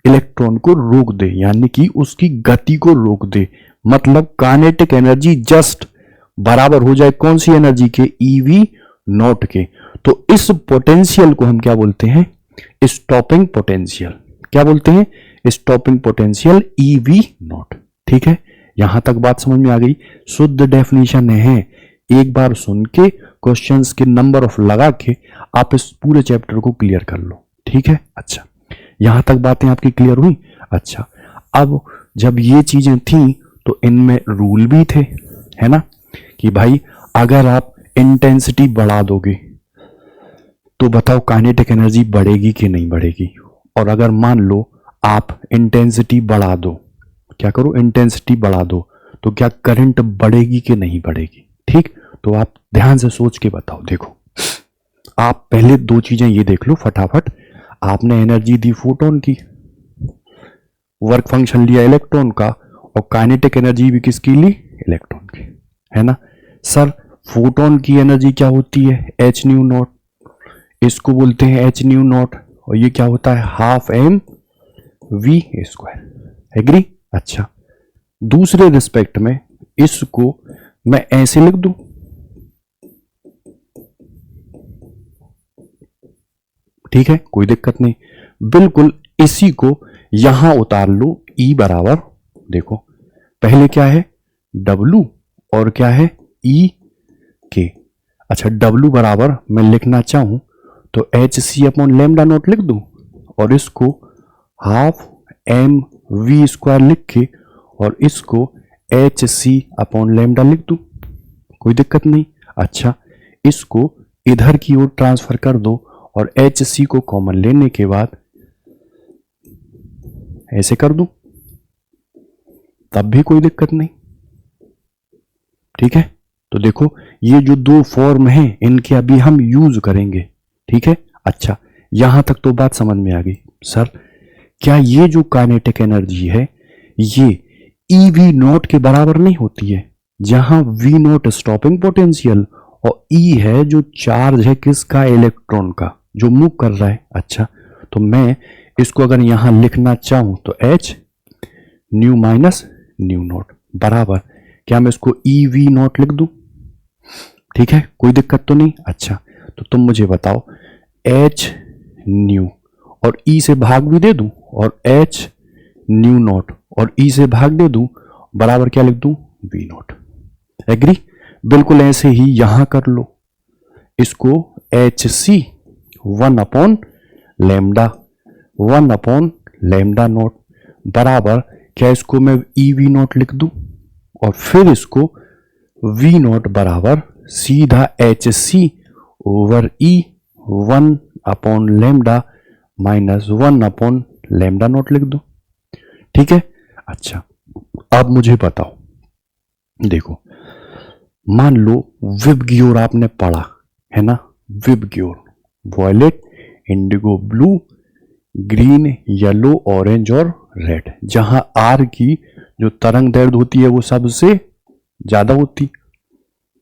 इलेक्ट्रॉन को रोक दे, यानी कि उसकी गति को रोक दे, मतलब काइनेटिक एनर्जी जस्ट बराबर हो जाए कौन सी एनर्जी के, EV नॉट के। तो इस पोटेंशियल को हम क्या बोलते हैं, स्टॉपिंग पोटेंशियल। क्या बोलते हैं, स्टॉपिंग पोटेंशियल EV नॉट। ठीक है, यहां तक बात समझ में आ गई। शुद्ध डेफिनेशन है, एक बार सुन के क्वेश्चंस के नंबर ऑफ लगा के आप इस पूरे चैप्टर को क्लियर कर लो। ठीक है, अच्छा यहां तक बातें आपकी क्लियर हुई। अच्छा, अब जब ये चीजें थी तो इनमें रूल भी थे, है ना, कि भाई अगर आप इंटेंसिटी बढ़ा दोगे तो बताओ काइनेटिक एनर्जी बढ़ेगी कि नहीं बढ़ेगी। और अगर मान लो आप इंटेंसिटी बढ़ा दो, क्या करो, इंटेंसिटी बढ़ा दो, तो क्या करंट बढ़ेगी कि नहीं बढ़ेगी। ठीक, तो आप ध्यान से सोच के बताओ। देखो, आप पहले दो चीजें ये देख लो फटाफट। आपने एनर्जी दी फोटोन की, वर्क फंक्शन लिया इलेक्ट्रॉन का, और काइनेटिक एनर्जी भी किसकी ली, इलेक्ट्रॉन की, है ना। सर फोटोन की एनर्जी क्या होती है, h न्यू नॉट, इसको बोलते हैं h न्यू नॉट, और ये क्या होता है, हाफ mv स्क्वायर। एग्री। अच्छा, दूसरे रिस्पेक्ट में इसको मैं ऐसे लिख दूं, ठीक है, कोई दिक्कत नहीं, बिल्कुल इसी को यहां उतार लो। E बराबर, देखो पहले क्या है W और क्या है E के। अच्छा, W बराबर मैं लिखना चाहूं तो HC अपॉन लैम्डा नॉट लिख दूं, और इसको हाफ वी स्क्वायर लिख के और इसको एच सी अपॉन लैम्डा लिख दूं, कोई दिक्कत नहीं। अच्छा, इसको इधर की ओर ट्रांसफर कर दो और एच सी को कॉमन लेने के बाद ऐसे कर दूं, तब भी कोई दिक्कत नहीं। ठीक है, तो देखो ये जो दो फॉर्म हैं इनके अभी हम यूज करेंगे। ठीक है, अच्छा यहां तक तो बात समझ में आ गई। सर क्या ये जो काइनेटिक एनर्जी है ये ई वी नॉट के बराबर नहीं होती है, जहां वी नॉट स्टॉपिंग पोटेंशियल और ई है जो चार्ज है किसका, इलेक्ट्रॉन का, जो मूव कर रहा है। अच्छा, तो मैं इसको अगर यहां लिखना चाहूं तो h nu minus new not बराबर, क्या मैं इसको ई वी नॉट लिख दूं? ठीक है, कोई दिक्कत तो नहीं। अच्छा, तो तुम मुझे बताओ एच न्यू और ई से भाग भी दे दूं और एच न्यू नॉट और ई से भाग दे दूं बराबर क्या लिख दूं, वी नॉट। एग्री? बिल्कुल ऐसे ही यहां कर लो, इसको एच सी 1/λ नॉट बराबर क्या इसको मैं ई वी नॉट लिख दूं और फिर इसको वी नॉट बराबर सीधा h c over e 1/λ minus 1/λ naught लिख दो। ठीक है, अच्छा अब मुझे बताओ, देखो मान लो विबग्योर आपने पढ़ा है ना, VIBGYOR violet, indigo blue, green, yellow, orange और रेड, जहां आर की जो तरंग दैर्ध्य होती है वो सबसे ज्यादा होती।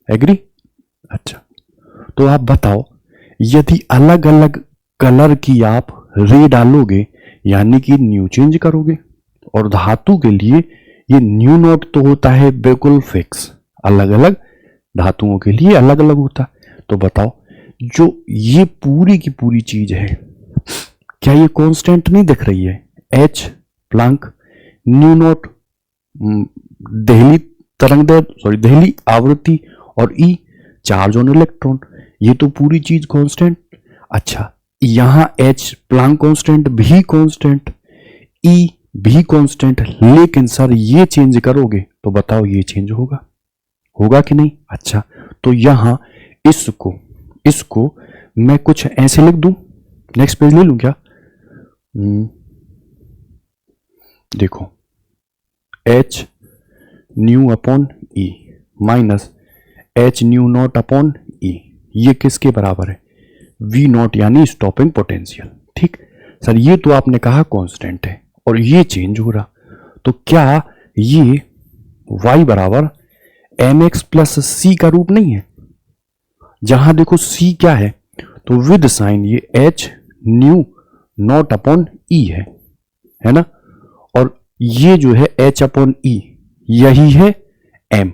एग्री? अच्छा, तो आप बताओ यदि अलग अलग कलर की आप रे डालोगे यानी कि न्यू चेंज करोगे, और धातु के लिए ये न्यू नॉट तो होता है बिल्कुल फिक्स, अलग अलग धातुओं के लिए अलग अलग होता है। तो बताओ जो ये पूरी की पूरी चीज है क्या ये कांस्टेंट नहीं दिख रही है? एच प्लैंक, न्यू नॉट देहली तरंग दैर्ध्य, सॉरी देहली आवृत्ति, और ई चार्ज ऑन इलेक्ट्रॉन, ये तो पूरी चीज कांस्टेंट। अच्छा, यहां एच प्लैंक कांस्टेंट भी कांस्टेंट, ई भी कांस्टेंट, लेकिन सर ये चेंज करोगे तो बताओ ये चेंज होगा, होगा कि नहीं? अच्छा, तो यहां इसको मैं कुछ ऐसे लिख दूं, नेक्स्ट पेज ले लूं क्या? देखो h nu upon e minus h nu naught upon e, ये किसके बराबर है? वी नॉट यानी स्टॉपिंग पोटेंशियल। ठीक सर, ये तो आपने कहा कांस्टेंट है और ये चेंज हो रहा, तो क्या ये y बराबर एम एक्स प्लस सी का रूप नहीं है? जहां देखो c क्या है, तो विद साइन ये एच न्यू नॉट अपॉन ई है ना, और ये जो है एच अपॉन ई यही है m,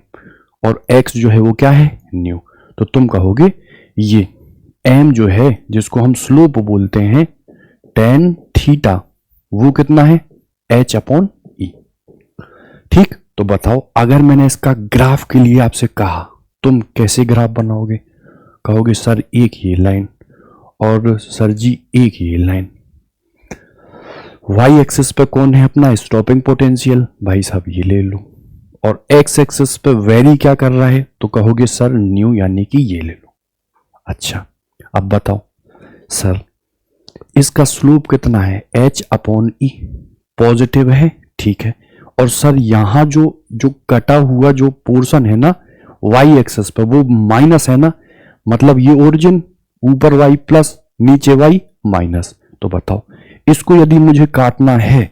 और x जो है वो क्या है, न्यू। तो तुम कहोगे ये m जो है जिसको हम स्लोप बोलते हैं tan थीटा, वो कितना है, h अपॉन ई। ठीक, तो बताओ अगर मैंने इसका ग्राफ के लिए आपसे कहा तुम कैसे ग्राफ बनाओगे? कहोगे सर एक ये लाइन और सर जी एक ये लाइन, y एक्सिस पे कौन है अपना स्टॉपिंग पोटेंशियल, भाई साहब ये ले लो, और x एक्सिस पे वेरी क्या कर रहा है, तो कहोगे सर न्यू यानी कि ये ले लो। अच्छा, अब बताओ सर इसका स्लोप कितना है, h अपॉन ई, पॉजिटिव है, ठीक है, और सर यहां जो कटा हुआ जो पोर्शन है ना y एक्सिस पे वो माइनस है ना, मतलब ये ओरिजिन ऊपर y प्लस नीचे y माइनस। तो बताओ इसको यदि मुझे काटना है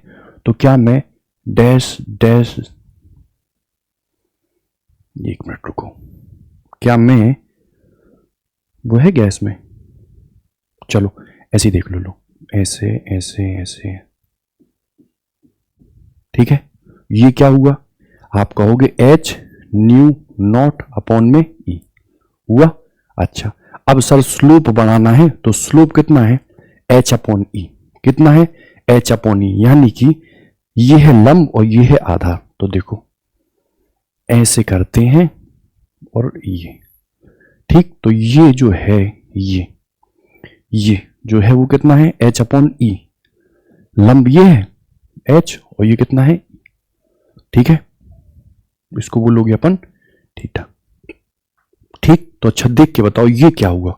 तो क्या मैं डैश डैश, एक मिनट रुको, क्या मैं वो है गैस में, चलो ऐसे देख लो, ऐसे ऐसे ऐसे, ठीक है, ये क्या हुआ, आप कहोगे एच न्यू नॉट अपॉन में ई हुआ। अच्छा, अब सर स्लोप बनाना है तो स्लोप कितना है, एच अपॉन ई, कितना है, एच अपॉन ई, यानी कि ये है लंब और ये है आधार। तो देखो ऐसे करते हैं और ये, ठीक, तो ये जो है ये जो है वो कितना है, एच अपॉन ई, लंब ये है एच और ये कितना है, ठीक है, इसको बोलोगे अपन थीटा। ठीक, तो अच्छा देख के बताओ ये क्या हुआ,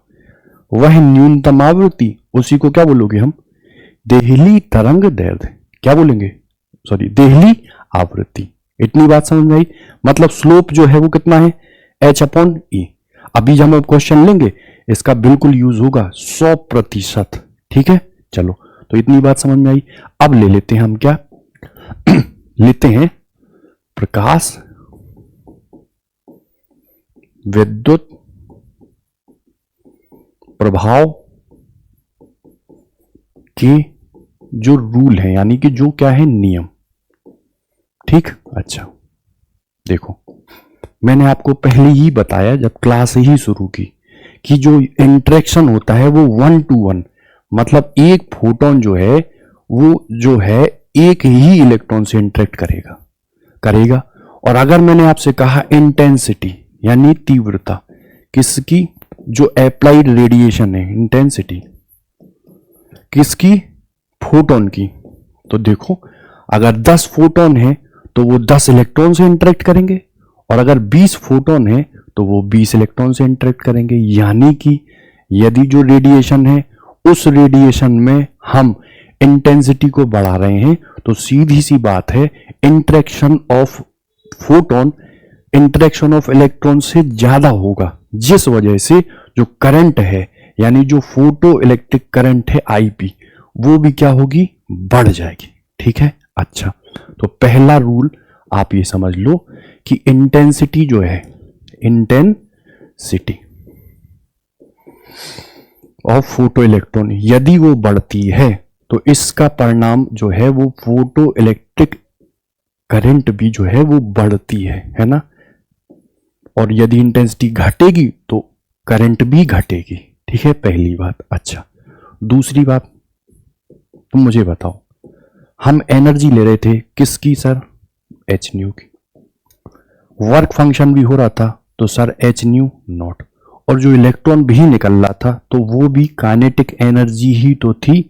वह न्यूनतम आवृत्ति, उसी को क्या बोलोगे हम, देहली तरंग दैर्ध्य, क्या बोलेंगे, सॉरी देहली आवृत्ति। इतनी बात समझ में आई। मतलब स्लोप जो है वो कितना है, h/e। अभी जब हम क्वेश्चन लेंगे इसका बिल्कुल यूज होगा 100%। ठीक है, चलो तो इतनी बात समझ में आई। अब ले लेते हैं हम क्या लेते हैं प्रकाश विद्युत प्रभाव के जो रूल है, यानी कि जो क्या है नियम। ठीक, अच्छा देखो मैंने आपको पहले ही बताया जब क्लास ही शुरू की कि जो इंटरेक्शन होता है वो 1 to 1, मतलब एक फोटोन जो है वो जो है एक ही इलेक्ट्रॉन से इंटरेक्ट करेगा। और अगर मैंने आपसे कहा इंटेंसिटी यानी तीव्रता किसकी, जो अप्लाइड रेडिएशन है, इंटेंसिटी किसकी, फोटोन की, तो देखो अगर 10 फोटोन है तो वो 10 इलेक्ट्रॉन से इंटरेक्ट करेंगे, और अगर 20 फोटोन है तो वो 20 इलेक्ट्रॉन से इंटरेक्ट करेंगे। यानी कि यदि जो रेडिएशन है उस रेडिएशन में हम इंटेंसिटी को बढ़ा रहे हैं तो सीधी सी बात है interaction of photon interaction of electron से ज्यादा होगा, जिस वजह से जो करंट है यानी जो फोटो इलेक्ट्रिक करंट है आईपी वो भी क्या होगी, बढ़ जाएगी। ठीक है, अच्छा तो पहला रूल आप ये समझ लो कि इंटेंसिटी जो है, इंटेंसिटी ऑफ फोटो इलेक्ट्रॉन यदि वो बढ़ती है तो इसका परिणाम जो है वो फोटो इलेक्ट्रिक करंट भी जो है वो बढ़ती है ना। और यदि इंटेंसिटी घटेगी तो करंट भी घटेगी। ठीक है, पहली बात। अच्छा दूसरी बात, तुम मुझे बताओ, हम एनर्जी ले रहे थे किसकी सर, एच न्यू की, वर्क फंक्शन भी हो रहा था तो सर एच न्यू नॉट, और जो इलेक्ट्रॉन भी निकल रहा था तो वो भी काइनेटिक एनर्जी ही तो थी,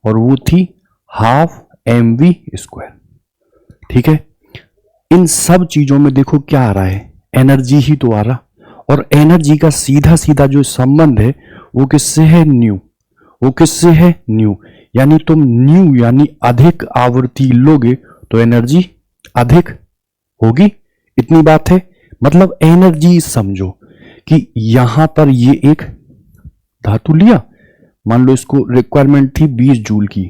और वो थी 12mv²। ठीक है, इन सब चीजों में देखो क्या आ रहा है, एनर्जी ही तो आ रहा, और एनर्जी का सीधा सीधा जो संबंध है वो किससे है, न्यू, वो किससे है, न्यू। यानी तुम न्यू यानी अधिक आवृत्ति लोगे तो एनर्जी अधिक होगी, इतनी बात है। मतलब एनर्जी समझो कि यहां पर ये एक धातु लिया, मान लो इसको रिक्वायरमेंट थी 20 जूल की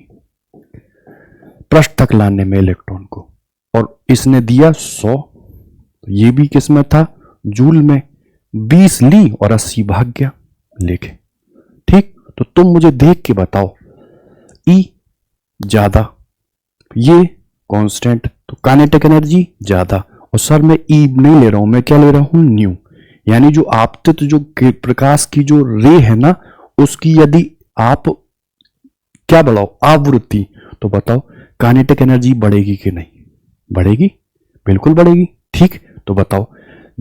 पृष्ठ तक लाने में इलेक्ट्रॉन को, और इसने दिया 100, तो ये भी किस में था, जूल में, 20 ली और 80 भाग गया लेके। ठीक, तो तुम मुझे देख के बताओ, ई ज्यादा, ये कांस्टेंट, तो काइनेटिक एनर्जी ज्यादा, और सर मैं ई नहीं ले रहा हूं, मैं क्या ले रहा हूं, न्यू। यानी जो आपतित जो प्रकाश की जो रे है ना उसकी यदि आप क्या बढ़ाओ, आवृत्ति, तो बताओ काइनेटिक एनर्जी बढ़ेगी कि नहीं, बढ़ेगी, बिल्कुल बढ़ेगी। ठीक, तो बताओ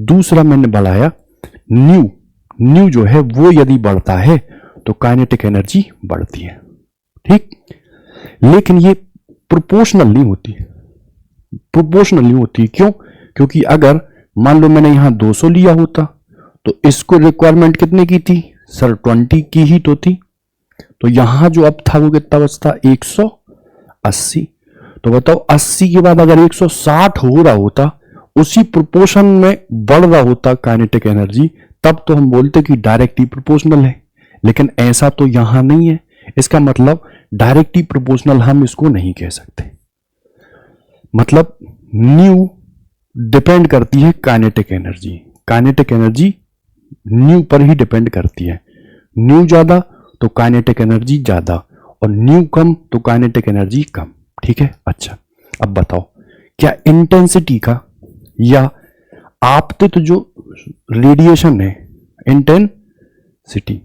दूसरा मैंने बढ़ाया न्यू, न्यू जो है वो यदि बढ़ता है तो काइनेटिक एनर्जी बढ़ती है। ठीक, लेकिन ये प्रोपोर्शनल नहीं होती, प्रोपोर्शनल नहीं होती, क्यों, क्योंकि अगर मान लो मैंने यहां 200 लिया होता तो इसको रिक्वायरमेंट कितने की थी सर, 20 की ही तो थी, तो यहां जो अब था वो कितना बचता, 180। तो बताओ 80 के बाद अगर 160 हो रहा होता, उसी प्रोपोर्शन में बढ़ रहा होता काइनेटिक एनर्जी, तब तो हम बोलते कि डायरेक्टली प्रोपोर्शनल है, लेकिन ऐसा तो यहां नहीं है। इसका मतलब डायरेक्टली प्रोपोर्शनल हम इसको नहीं कह सकते, मतलब न्यू डिपेंड करती है kinetic energy, kinetic energy new पर ही डिपेंड करती है, न्यू ज्यादा तो काइनेटिक एनर्जी ज्यादा, और न्यू कम तो काइनेटिक एनर्जी कम। ठीक है, अच्छा अब बताओ क्या इंटेंसिटी का या आपतित जो रेडिएशन है, इंटेंसिटी,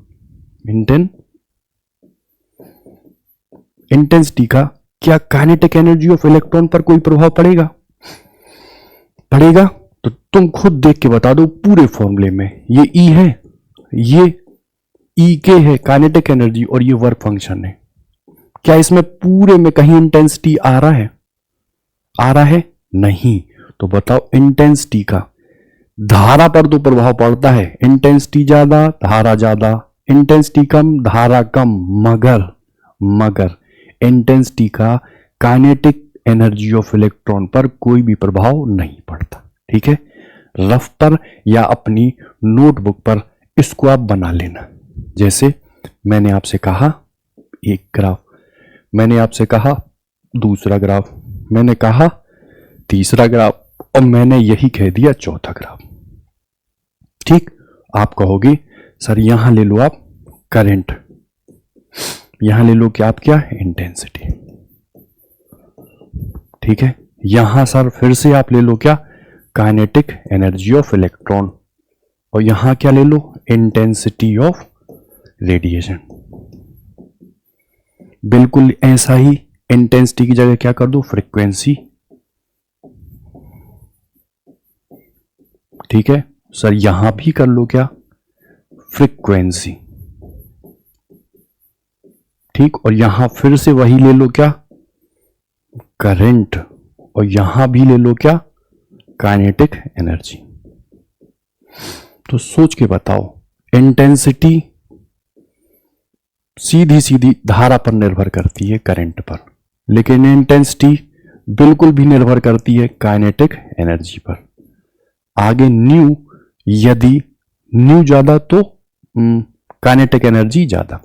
इंटेंसिटी का क्या काइनेटिक एनर्जी ऑफ इलेक्ट्रॉन पर कोई प्रभाव पड़ेगा, पड़ेगा? तो तुम खुद देख के बता दो पूरे फॉर्मूले में, ये ई है, ये ई के है काइनेटिक एनर्जी, और ये वर्क फंक्शन है, क्या इसमें पूरे में कहीं इंटेंसिटी आ रहा है, आ रहा है? नहीं। तो बताओ इंटेंसिटी का, धारा पर तो प्रभाव पड़ता है, इंटेंसिटी ज्यादा धारा ज्यादा, इंटेंसिटी कम धारा कम, मगर इंटेंसिटी का काइनेटिक एनर्जी ऑफ इलेक्ट्रॉन पर कोई भी प्रभाव नहीं पड़ता। ठीक है, रफ पर या अपनी नोटबुक पर इसको आप बना लेना। जैसे मैंने आपसे कहा एक ग्राफ, मैंने आपसे कहा दूसरा ग्राफ, मैंने कहा तीसरा ग्राफ, और मैंने यही कह दिया चौथा ग्राफ। ठीक, आप कहोगे सर यहां ले लो आप करंट, यहां ले लो क्या आप, क्या इंटेंसिटी। ठीक है, यहां सर फिर से आप ले लो क्या, काइनेटिक एनर्जी ऑफ इलेक्ट्रॉन, और यहां क्या ले लो, इंटेंसिटी ऑफ रेडिएशन। बिल्कुल ऐसा ही इंटेंसिटी की जगह क्या कर दो, फ्रीक्वेंसी। ठीक है सर, यहां भी कर लो क्या, फ्रीक्वेंसी। ठीक, और यहां फिर से वही ले लो क्या, करंट, और यहां भी ले लो क्या, काइनेटिक एनर्जी। तो सोच के बताओ, इंटेंसिटी सीधी सीधी धारा पर निर्भर करती है, करंट पर, लेकिन इंटेंसिटी बिल्कुल भी निर्भर करती है काइनेटिक एनर्जी पर। आगे न्यू, यदि न्यू ज्यादा तो काइनेटिक एनर्जी ज्यादा।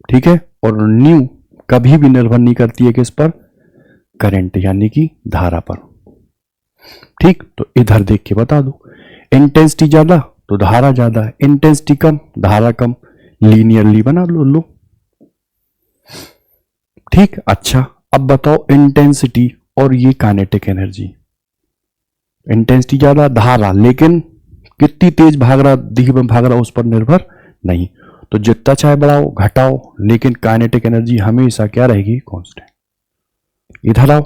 ठीक है, और न्यू कभी भी निर्भर नहीं करती है किस पर, करंट यानी कि धारा पर। ठीक, तो इधर देख के बता दो, इंटेंसिटी ज्यादा तो धारा ज्यादा, इंटेंसिटी कम धारा कम, लीनियरली बना लो। ठीक, अच्छा अब बताओ इंटेंसिटी और ये काइनेटिक एनर्जी, इंटेंसिटी ज्यादा धारा, लेकिन कितनी तेज भाग रहा, धीमे में भाग रहा, उस पर निर्भर नहीं। तो जितना चाहे बढ़ाओ घटाओ, लेकिन काइनेटिक एनर्जी हमेशा क्या रहेगी, कांस्टेंट। इधर आओ,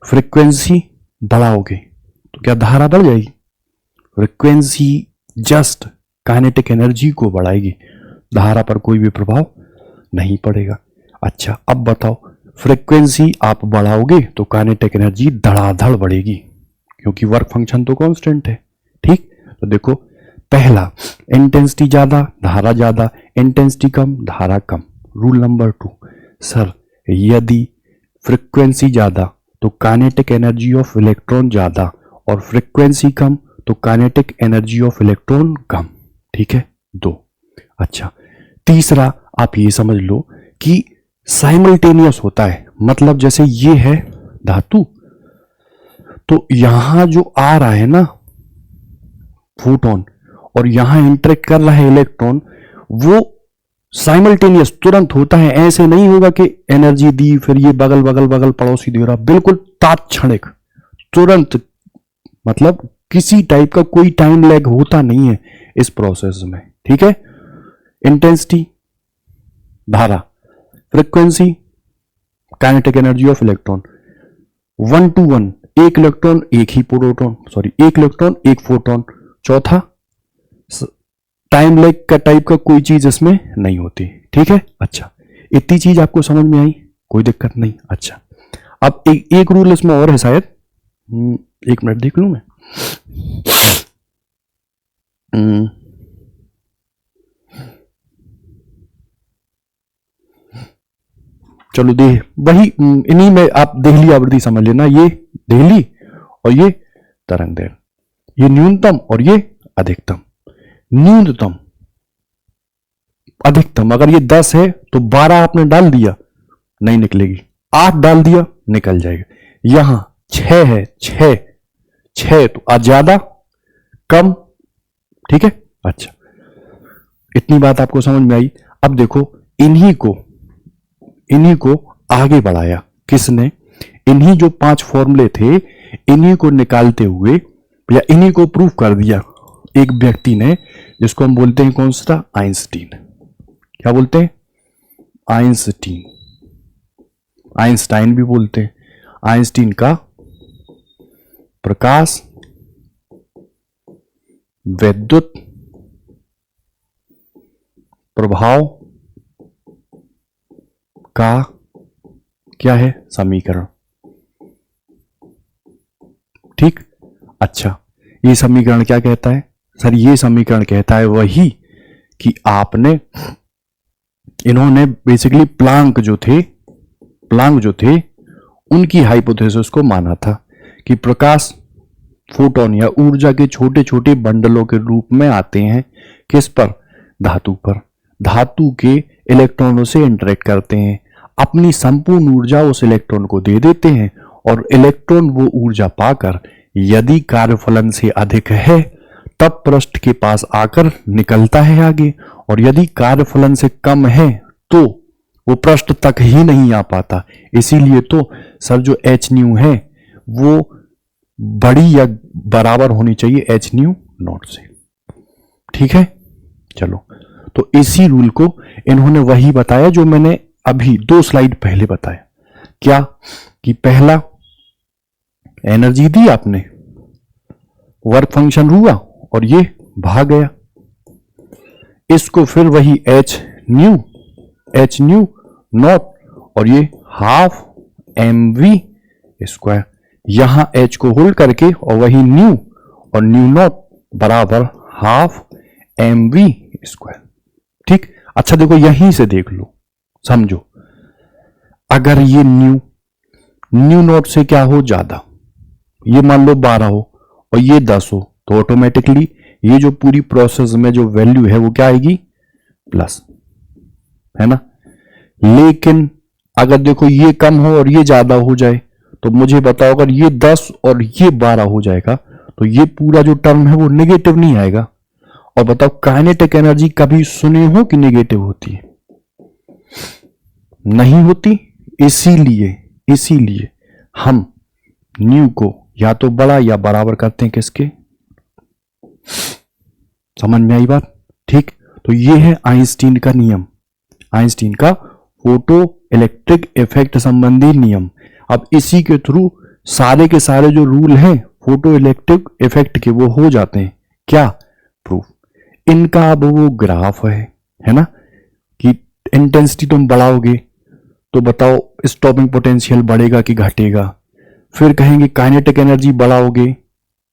फ्रीक्वेंसी बढ़ाओगे तो क्या धारा बढ़ जाएगी, फ्रीक्वेंसी जस्ट काइनेटिक एनर्जी को बढ़ाएगी, धारा पर कोई भी प्रभाव नहीं पड़ेगा। अच्छा अब बताओ, फ्रीक्वेंसी आप बढ़ाओगे तो काइनेटिक एनर्जी धड़ाधड़ बढ़ेगी, क्योंकि वर्क फंक्शन तो कांस्टेंट है। ठीक, तो देखो पहला, इंटेंसिटी ज्यादा धारा ज्यादा, इंटेंसिटी कम धारा कम। रूल नंबर 2, सर यदि फ्रीक्वेंसी ज्यादा तो काइनेटिक एनर्जी ऑफ इलेक्ट्रॉन ज्यादा, और फ्रीक्वेंसी कम तो काइनेटिक एनर्जी ऑफ इलेक्ट्रॉन कम। ठीक है, 2। अच्छा तीसरा, आप ये समझ लो कि साइमल्टेनियस होता है, मतलब जैसे ये है धातु, तो यहां जो आ रहा है ना फोटोन, और यहां इंटरेक्ट कर रहा है इलेक्ट्रॉन, वो साइमल्टेनियस तुरंत होता है। ऐसे नहीं होगा कि एनर्जी दी फिर ये बगल बगल बगल पड़ोसी दे रहा, बिल्कुल तात्क्षणिक तुरंत, मतलब किसी टाइप का कोई टाइम लैग होता नहीं है इस प्रोसेस में। ठीक है, इंटेंसिटी धारा, frequency kinetic energy of electron, 1 to 1, एक इलेक्ट्रॉन एक ही प्रोटॉन, सॉरी एक इलेक्ट्रॉन एक फोटोन। चौथा, टाइम लैग का टाइप का कोई चीज इसमें नहीं होती। ठीक है, अच्छा इतनी चीज आपको समझ में आई, कोई दिक्कत नहीं। अच्छा अब एक रूल इसमें और है शायद, एक मिनट देख लूं मैं। चलो दे वही, इन्हीं में आप देहली आवृत्ति समझ लेना, ये देहली और ये तरंग दैर्घ्य, ये न्यूनतम और ये अधिकतम। न्यूनतम अधिकतम अगर ये 10 है तो 12 आपने डाल दिया नहीं निकलेगी, 8 डाल दिया निकल जाएगा। यहां 6 है, 6 तो ज्यादा कम। ठीक है, अच्छा इतनी बात आपको समझ में आई। अब देखो इन्हीं को आगे बढ़ाया किसने, इन्हीं जो 5 फॉर्मूले थे इन्हीं को निकालते हुए या इन्हीं को प्रूव कर दिया एक व्यक्ति ने, जिसको हम बोलते हैं कौन सा, आइंस्टीन। क्या बोलते हैं, आइंस्टीन, आइंस्टाइन भी बोलते हैं। आइंस्टीन का प्रकाश वैद्युत प्रभाव का क्या है समीकरण। ठीक। अच्छा, ये समीकरण क्या कहता है सर? ये समीकरण कहता है वही कि आपने, इन्होंने बेसिकली प्लांक जो थे उनकी हाइपोथेसिस को माना था कि प्रकाश फोटोन या ऊर्जा के छोटे छोटे बंडलों के रूप में आते हैं। किस पर? धातु पर। धातु के इलेक्ट्रॉनों से इंटरेक्ट करते हैं, अपनी संपूर्ण ऊर्जा उस इलेक्ट्रॉन को दे देते हैं और इलेक्ट्रॉन वो ऊर्जा पाकर यदि कार्यफलन से अधिक है तब पृष्ठ के पास आकर निकलता है आगे, और यदि कार्यफलन से कम है तो वो पृष्ठ तक ही नहीं आ पाता। इसीलिए तो सर जो एच न्यू है वो बड़ी या बराबर होनी चाहिए एच न्यू नॉट से। ठीक है, चलो, तो इसी रूल को इन्होंने वही बताया जो मैंने अभी 2 स्लाइड पहले बताया। क्या? कि पहला एनर्जी दी आपने, वर्क फंक्शन हुआ और ये भाग गया, इसको फिर वही एच न्यू नॉट और ये हाफ एम वी स्क्वायर, यहां एच को होल्ड करके और वही न्यू और न्यू नॉट बराबर हाफ एम वी स्क्वायर। ठीक। अच्छा देखो, यहीं से देख लो, समझो, अगर ये न्यू नॉट से क्या हो ज्यादा, ये मान लो 12 हो और ये 10 हो, तो ऑटोमेटिकली ये जो पूरी प्रोसेस में जो वैल्यू है वो क्या आएगी? प्लस, है ना। लेकिन अगर देखो ये कम हो और ये ज्यादा हो जाए, तो मुझे बताओ अगर ये 10 और ये 12 हो जाएगा तो ये पूरा जो टर्म है वो नेगेटिव नहीं आएगा। और बताओ काइनेटिक एनर्जी कभी सुने हो कि नेगेटिव होती है? नहीं होती। इसीलिए हम न्यू को या तो बड़ा या बराबर करते हैं किसके? समझ में आई बात? ठीक। तो ये है आइंस्टीन का नियम, आइंस्टीन का फोटो इलेक्ट्रिक इफेक्ट संबंधी नियम। अब इसी के थ्रू सारे के सारे जो रूल हैं फोटो इलेक्ट्रिक इफेक्ट के वो हो जाते हैं। क्या? प्रूफ। इनका अब वो ग्राफ है ना, कि इंटेंसिटी तुम बढ़ाओगे तो बताओ स्टॉपिंग पोटेंशियल बढ़ेगा कि घटेगा। फिर कहेंगे काइनेटिक एनर्जी बढ़ाओगे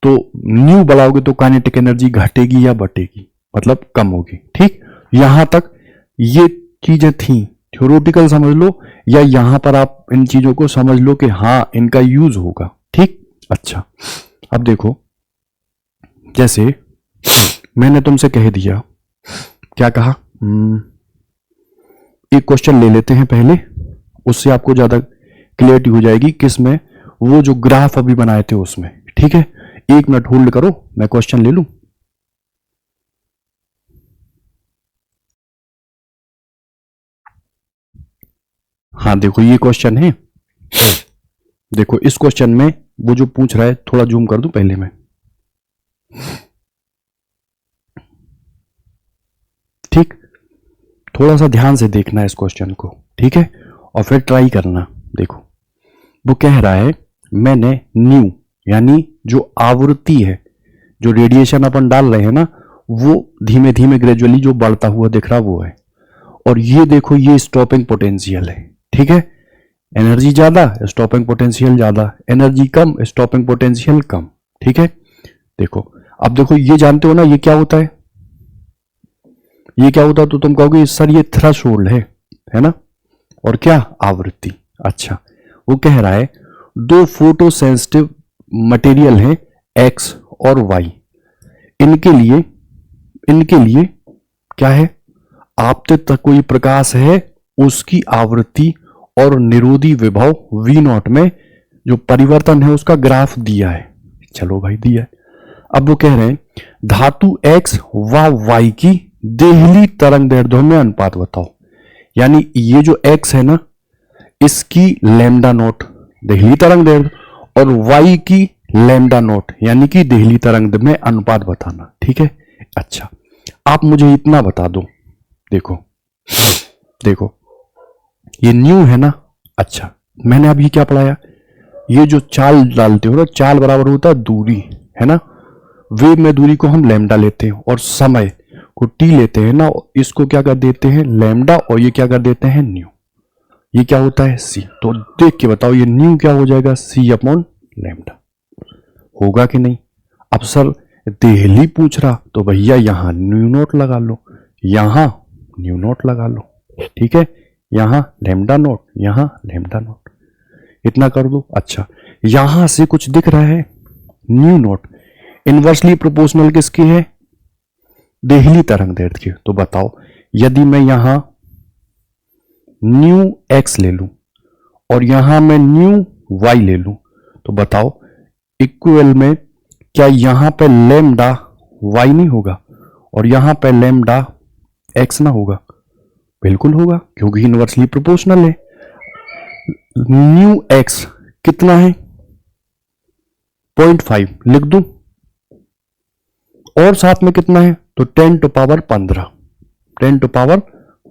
तो न्यू बढ़ाओगे तो काइनेटिक एनर्जी घटेगी या बढ़ेगी, मतलब कम होगी। ठीक। यहां तक ये चीजें थी, थ्योरेटिकल समझ लो या यहां पर आप इन चीजों को समझ लो कि हाँ इनका यूज होगा। ठीक। अच्छा, अब देखो, जैसे मैंने तुमसे कह दिया, क्या कहा, एक क्वेश्चन ले लेते हैं पहले, उससे आपको ज्यादा क्लियरिटी हो जाएगी किसमें, वो जो ग्राफ अभी बनाए थे उसमें। ठीक है, 1 मिनट होल्ड करो, मैं क्वेश्चन ले लूं। हाँ देखो, ये क्वेश्चन है। देखो इस क्वेश्चन में वो जो पूछ रहा है, थोड़ा जूम कर दूं पहले मैं। ठीक, थोड़ा सा ध्यान से देखना है इस क्वेश्चन को। ठीक है, और फिर ट्राई करना। देखो वो कह रहा है मैंने न्यू यानी जो आवृत्ति है, जो रेडिएशन अपन डाल रहे हैं ना, वो धीमे धीमे ग्रेजुअली जो बढ़ता हुआ दिख रहा वो है, और ये देखो ये स्टॉपिंग पोटेंशियल है। ठीक है, एनर्जी ज्यादा, स्टॉपिंग पोटेंशियल ज्यादा, एनर्जी कम, स्टॉपिंग पोटेंशियल कम। ठीक है, देखो अब देखो, ये जानते हो ना ये क्या होता है, ये क्या होता है, तो तुम कहोगे सर ये थ्रेशोल्ड है ना, और क्या? आवृत्ति। अच्छा, वो कह रहा है 2 फोटो सेंसिटिव मटेरियल है एक्स और वाई, इनके लिए क्या है, आपतित कोई प्रकाश है, उसकी आवृत्ति और निरोधी विभव V0 में जो परिवर्तन है उसका ग्राफ दिया है। चलो भाई दिया है। अब वो कह रहे हैं धातु X व Y की देहली तरंग दैर्ध्य में अनुपात बताओ। यानी ये जो X है ना, इसकी लैम्डा नोट देहली तरंग दैर्ध्य और Y की लैम्डा नोट यानी कि देहली तरंग में अनुपात बताना। ठीक है, अच्छा आप मुझे इतना बता दो, देखो ये न्यू है ना। अच्छा, मैंने अभी क्या पढ़ाया, ये जो चाल डालते हो ना, चाल बराबर होता है दूरी, है ना, वेव में दूरी को हम लैम्डा लेते हैं और समय को टी लेते हैं ना, इसको क्या कर देते हैं लैम्डा, और ये क्या कर देते हैं न्यू, ये क्या होता है सी। तो देख के बताओ ये न्यू क्या हो जाएगा, सी अपॉन लैम्डा। होगा कि नहीं? अब सर दिल्ली पूछ रहा तो भैया यहां न्यू नोट लगा लो, यहां न्यू नोट लगा लो, ठीक है, यहां लेमडा नोट, यहां लेमडा नोट, इतना कर दो। अच्छा, यहां से कुछ दिख रहा है न्यू नोट इनवर्सली प्रोपोर्शनल किसकी है? देहली तरंग दैर्ध्य की। तो बताओ यदि मैं यहां न्यू एक्स ले लूं और यहां मैं न्यू वाई ले लूं तो बताओ इक्वल में क्या यहां पे लेमडा वाई नहीं होगा और यहां पे लेमडा एक्स ना होगा? बिल्कुल होगा, क्योंकि इनवर्सली प्रोपोर्शनल है। न्यू एक्स कितना है? 0.5 लिख दूं, और साथ में कितना है तो 10 टू पावर 15, 10 टू पावर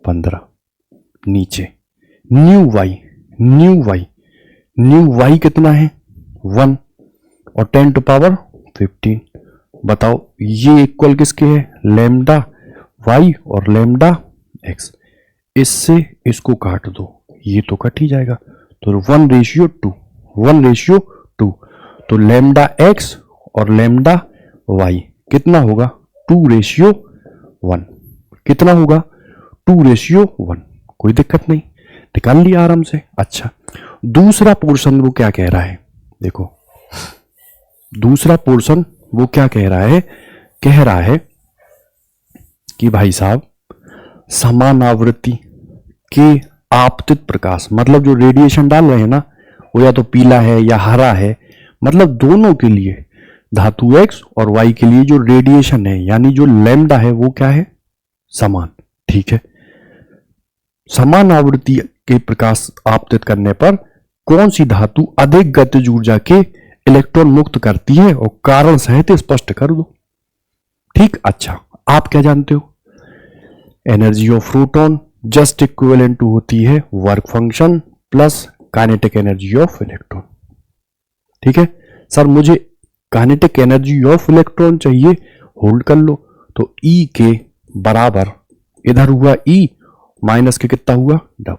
15। नीचे nu Y, nu Y, nu Y कितना है? 1 और 10 टू पावर 15। बताओ ये इक्वल किसके है? लेमडा वाई और लेमडा एक्स। इससे इसको काट दो, ये तो कट ही जाएगा, तो 1:2, 1:2। तो लेमडा एक्स और लेमडा वाई कितना होगा? 2:1। कितना होगा? 2:1। कोई दिक्कत नहीं, निकाल लिया आराम से। अच्छा, दूसरा पोर्शन वो क्या कह रहा है? देखो दूसरा पोर्शन वो क्या कह रहा है? कह रहा है कि भाई साहब समान आवृत्ति के आपतित प्रकाश, मतलब जो रेडिएशन डाल रहे हैं ना, वो या तो पीला है या हरा है, मतलब दोनों के लिए धातु एक्स और वाई के लिए जो रेडिएशन है यानी जो लैम्डा है वो क्या है? समान। ठीक है, समान आवृत्ति के प्रकाश आपतित करने पर कौन सी धातु अधिक गतिज ऊर्जा के इलेक्ट्रॉन मुक्त करती है और कारण सहित स्पष्ट कर दो। ठीक, अच्छा आप क्या जानते हो? Energy of proton just equivalent to होती है work function plus kinetic energy of electron. ठीक है सर, मुझे काइनेटिक एनर्जी ऑफ इलेक्ट्रॉन चाहिए, होल्ड कर लो। तो E के बराबर इधर हुआ E माइनस के कितना हुआ? W।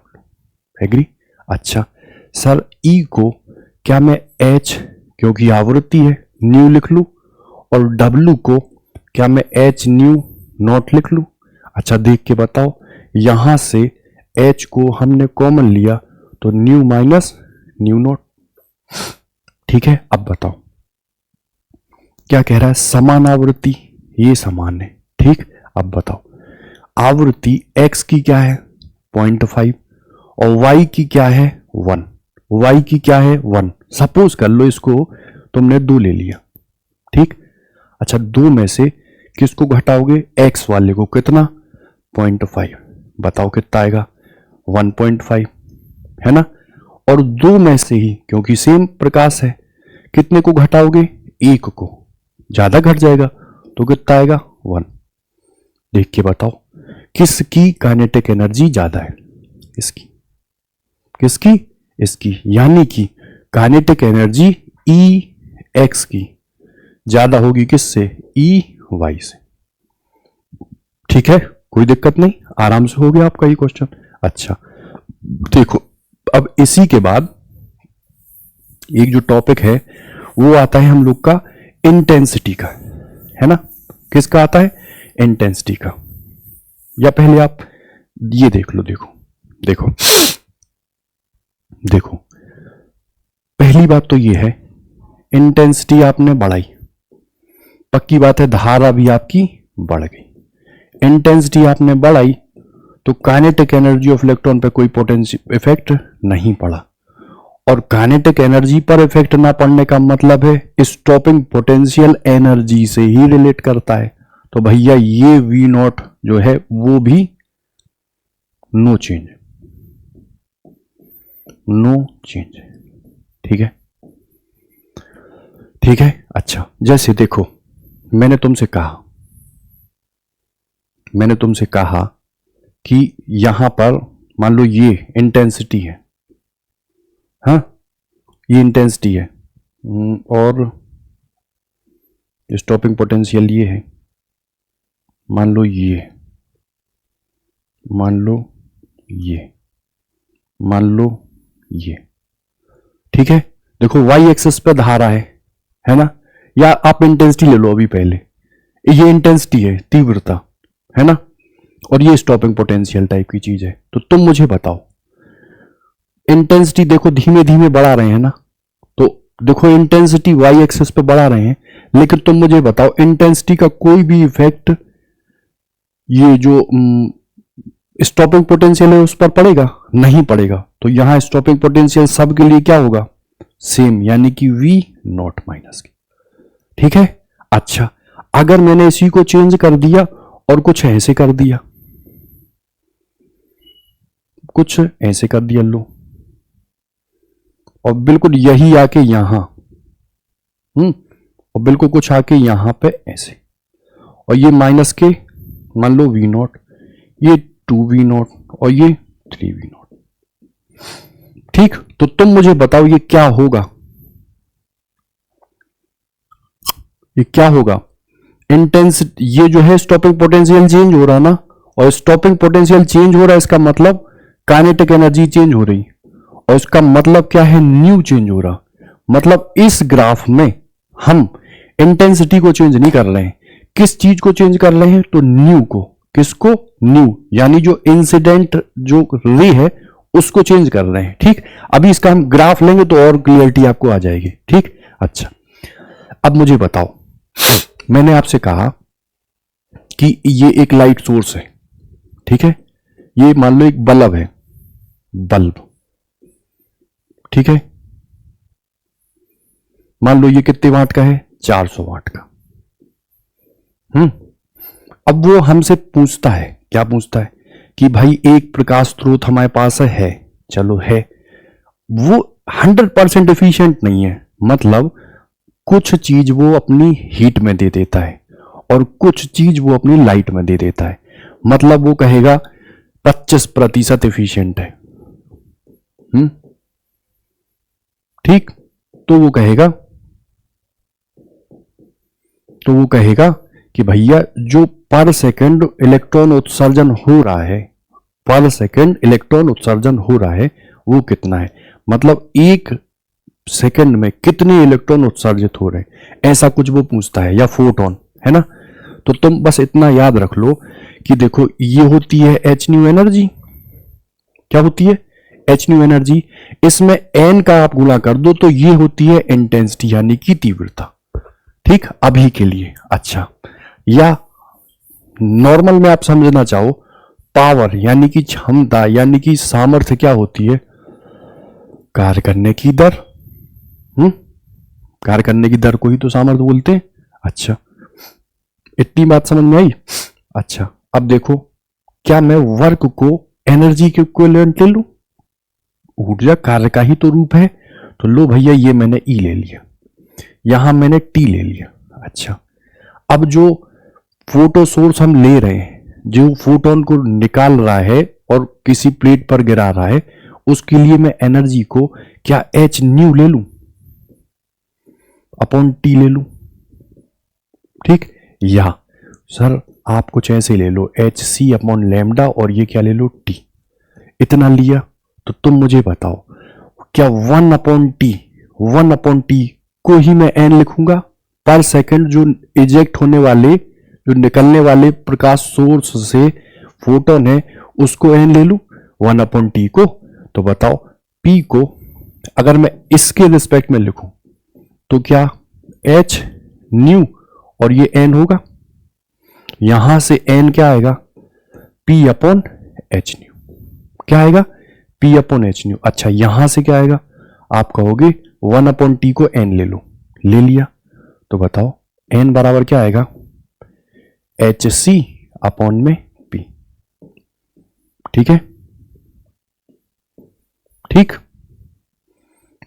एग्री? अच्छा सर, E को क्या मैं H, क्योंकि आवृत्ति है, न्यू लिख लूं, और W को क्या मैं H न्यू नॉट लिख लूं? अच्छा देख के बताओ, यहां से H को हमने कॉमन लिया तो न्यू माइनस न्यू नॉट। ठीक है, अब बताओ क्या कह रहा है? समान आवृत्ति, ये समान है। ठीक, अब बताओ आवृत्ति x की क्या है? 0.5 और y की क्या है? 1। y की क्या है? 1। सपोज कर लो इसको तुमने 2 ले लिया। ठीक, अच्छा 2 में से किसको घटाओगे? x वाले को। कितना? 0.5। बताओ कितना आएगा? 1.5, है ना? और 2 में से ही, क्योंकि सेम प्रकाश है, कितने को घटाओगे? 1 को। ज्यादा घट जाएगा तो कितना आएगा? 1। देख के बताओ किसकी काइनेटिक एनर्जी ज्यादा है? इसकी। किसकी? इसकी। यानी कि काइनेटिक एनर्जी E x की ज्यादा होगी किससे? E y से। ठीक है, कोई दिक्कत नहीं, आराम से हो गया आपका ये क्वेश्चन। अच्छा देखो, अब इसी के बाद एक जो टॉपिक है वो आता है हम लोग का इंटेंसिटी का, है ना? किसका आता है? इंटेंसिटी का। या पहले आप ये देख लो, देखो देखो देखो, पहली बात तो ये है, इंटेंसिटी आपने बढ़ाई, पक्की बात है धारा भी आपकी बढ़ गई। इंटेंसिटी आपने बढ़ाई तो काइनेटिक एनर्जी ऑफ इलेक्ट्रॉन पे कोई पोटेंशियल इफेक्ट नहीं पड़ा, और काइनेटिक एनर्जी पर इफेक्ट ना पड़ने का मतलब है स्टॉपिंग पोटेंशियल एनर्जी से ही रिलेट करता है। तो भैया ये V नॉट जो है वो भी नो चेंज, नो चेंज। ठीक है, ठीक है। अच्छा जैसे देखो, मैंने तुमसे कहा कि यहां पर मान लो ये इंटेंसिटी है, हाँ ये इंटेंसिटी है, और स्टॉपिंग पोटेंशियल ये है, मान लो ये, मान लो ये, मान लो ये। ठीक है, देखो y एक्सिस पे धारा है ना? या आप इंटेंसिटी ले लो अभी पहले, ये इंटेंसिटी है, तीव्रता है ना, और ये स्टॉपिंग पोटेंशियल टाइप की चीज है। तो तुम मुझे बताओ, इंटेंसिटी देखो धीमे धीमे बढ़ा रहे हैं ना, तो देखो इंटेंसिटी वाई एक्सिस पे बढ़ा रहे हैं, लेकिन तुम मुझे बताओ इंटेंसिटी का कोई भी इफेक्ट ये जो स्टॉपिंग पोटेंशियल है उस पर पड़ेगा? नहीं पड़ेगा। तो यहां स्टॉपिंग पोटेंशियल सबके लिए क्या होगा? सेम, यानी कि वी नॉट माइनस की। ठीक है। अच्छा, अगर मैंने इसी को चेंज कर दिया और कुछ ऐसे कर दिया, कुछ ऐसे कर दिया लो, और बिल्कुल यही आके यहां, और बिल्कुल कुछ आके यहां पे ऐसे, और ये माइनस के मान लो वी नॉट, ये 2v0 और ये 3v0। ठीक, तो तुम मुझे बताओ ये क्या होगा? ये क्या होगा? इंटेंसिटी, ये जो है स्टॉपिंग पोटेंशियल चेंज हो रहा ना, और स्टॉपिंग पोटेंशियल चेंज हो रहा है, इसका मतलब काइनेटिक एनर्जी चेंज हो रही, और इसका मतलब क्या है? न्यू चेंज हो रहा। मतलब इस ग्राफ में हम इंटेंसिटी को चेंज नहीं कर रहे हैं, किस चीज को चेंज कर रहे हैं? तो न्यू को। किसको? न्यू, यानी जो इंसिडेंट जो रे है उसको चेंज कर रहे हैं। ठीक, अभी इसका हम ग्राफ लेंगे तो और क्लियरिटी आपको आ जाएगी। ठीक, अच्छा, अब मुझे बताओ, मैंने आपसे कहा कि ये एक लाइट सोर्स है, ठीक है, ये मान लो एक बल्ब है, बल्ब, ठीक है, मान लो ये कितने वाट का है? 400 वाट का। अब वो हमसे पूछता है, क्या पूछता है? कि भाई एक प्रकाश स्रोत हमारे पास है, चलो है, वो 100% एफिशिएंट नहीं है, मतलब कुछ चीज वो अपनी हीट में दे देता है और कुछ चीज वो अपनी लाइट में दे देता है, मतलब वो कहेगा 25% एफिशिएंट है। ठीक, तो वो कहेगा कि भैया जो पर सेकंड इलेक्ट्रॉन उत्सर्जन हो रहा है, पर सेकंड इलेक्ट्रॉन उत्सर्जन हो रहा है वो कितना है, मतलब एक सेकंड में कितने इलेक्ट्रॉन उत्सर्जित हो रहे हैं, ऐसा कुछ वो पूछता है, या फोटोन, है ना। तो तुम बस इतना याद रख लो कि देखो ये होती है एच न्यू एनर्जी, क्या होती है? एच न्यू एनर्जी, इसमें एन का आप गुणा कर दो तो ये होती है इंटेंसिटी, यानी कि तीव्रता। ठीक, अभी के लिए। अच्छा, या नॉर्मल में आप समझना चाहो, पावर यानी कि क्षमता यानी कि सामर्थ्य क्या होती है? कार्य करने की दर। कार्य करने की दर को ही तो सामर्थ्य बोलते हैं। अच्छा, इतनी बात समझ में आई? अच्छा, अब देखो, क्या मैं वर्क को एनर्जी के इक्विवेलेंट ले लूं? ऊर्जा कार्य का ही तो रूप है, तो लो भैया ये मैंने ई ले लिया, यहां मैंने टी ले लिया। अच्छा, अब जो फोटो सोर्स हम ले रहे हैं, जो फोटोन को निकाल रहा है और किसी प्लेट पर गिरा रहा है, उसके लिए मैं एनर्जी को क्या एच न्यू ले लूं अपॉन टी ले लूं? ठीक, या सर आप कुछ ऐसे ले लो, एच सी अपॉन लैम्डा, और ये क्या ले लो? टी। इतना लिया, तो तुम मुझे बताओ, क्या 1/T को ही मैं एन लिखूंगा पर सेकंड, जो इजेक्ट होने वाले, जो निकलने वाले प्रकाश सोर्स से फोटोन है उसको एन ले लूं 1/T को? तो बताओ P को अगर मैं इसके रिस्पेक्ट में लिखूं तो क्या H न्यू और ये N होगा, यहां से N क्या आएगा? P/H new. क्या आएगा? P/H new. अच्छा, यहां से क्या आएगा? आप कहोगे 1/T को N ले लो, ले लिया, तो बताओ N बराबर क्या आएगा? HC/में P। ठीक है, ठीक,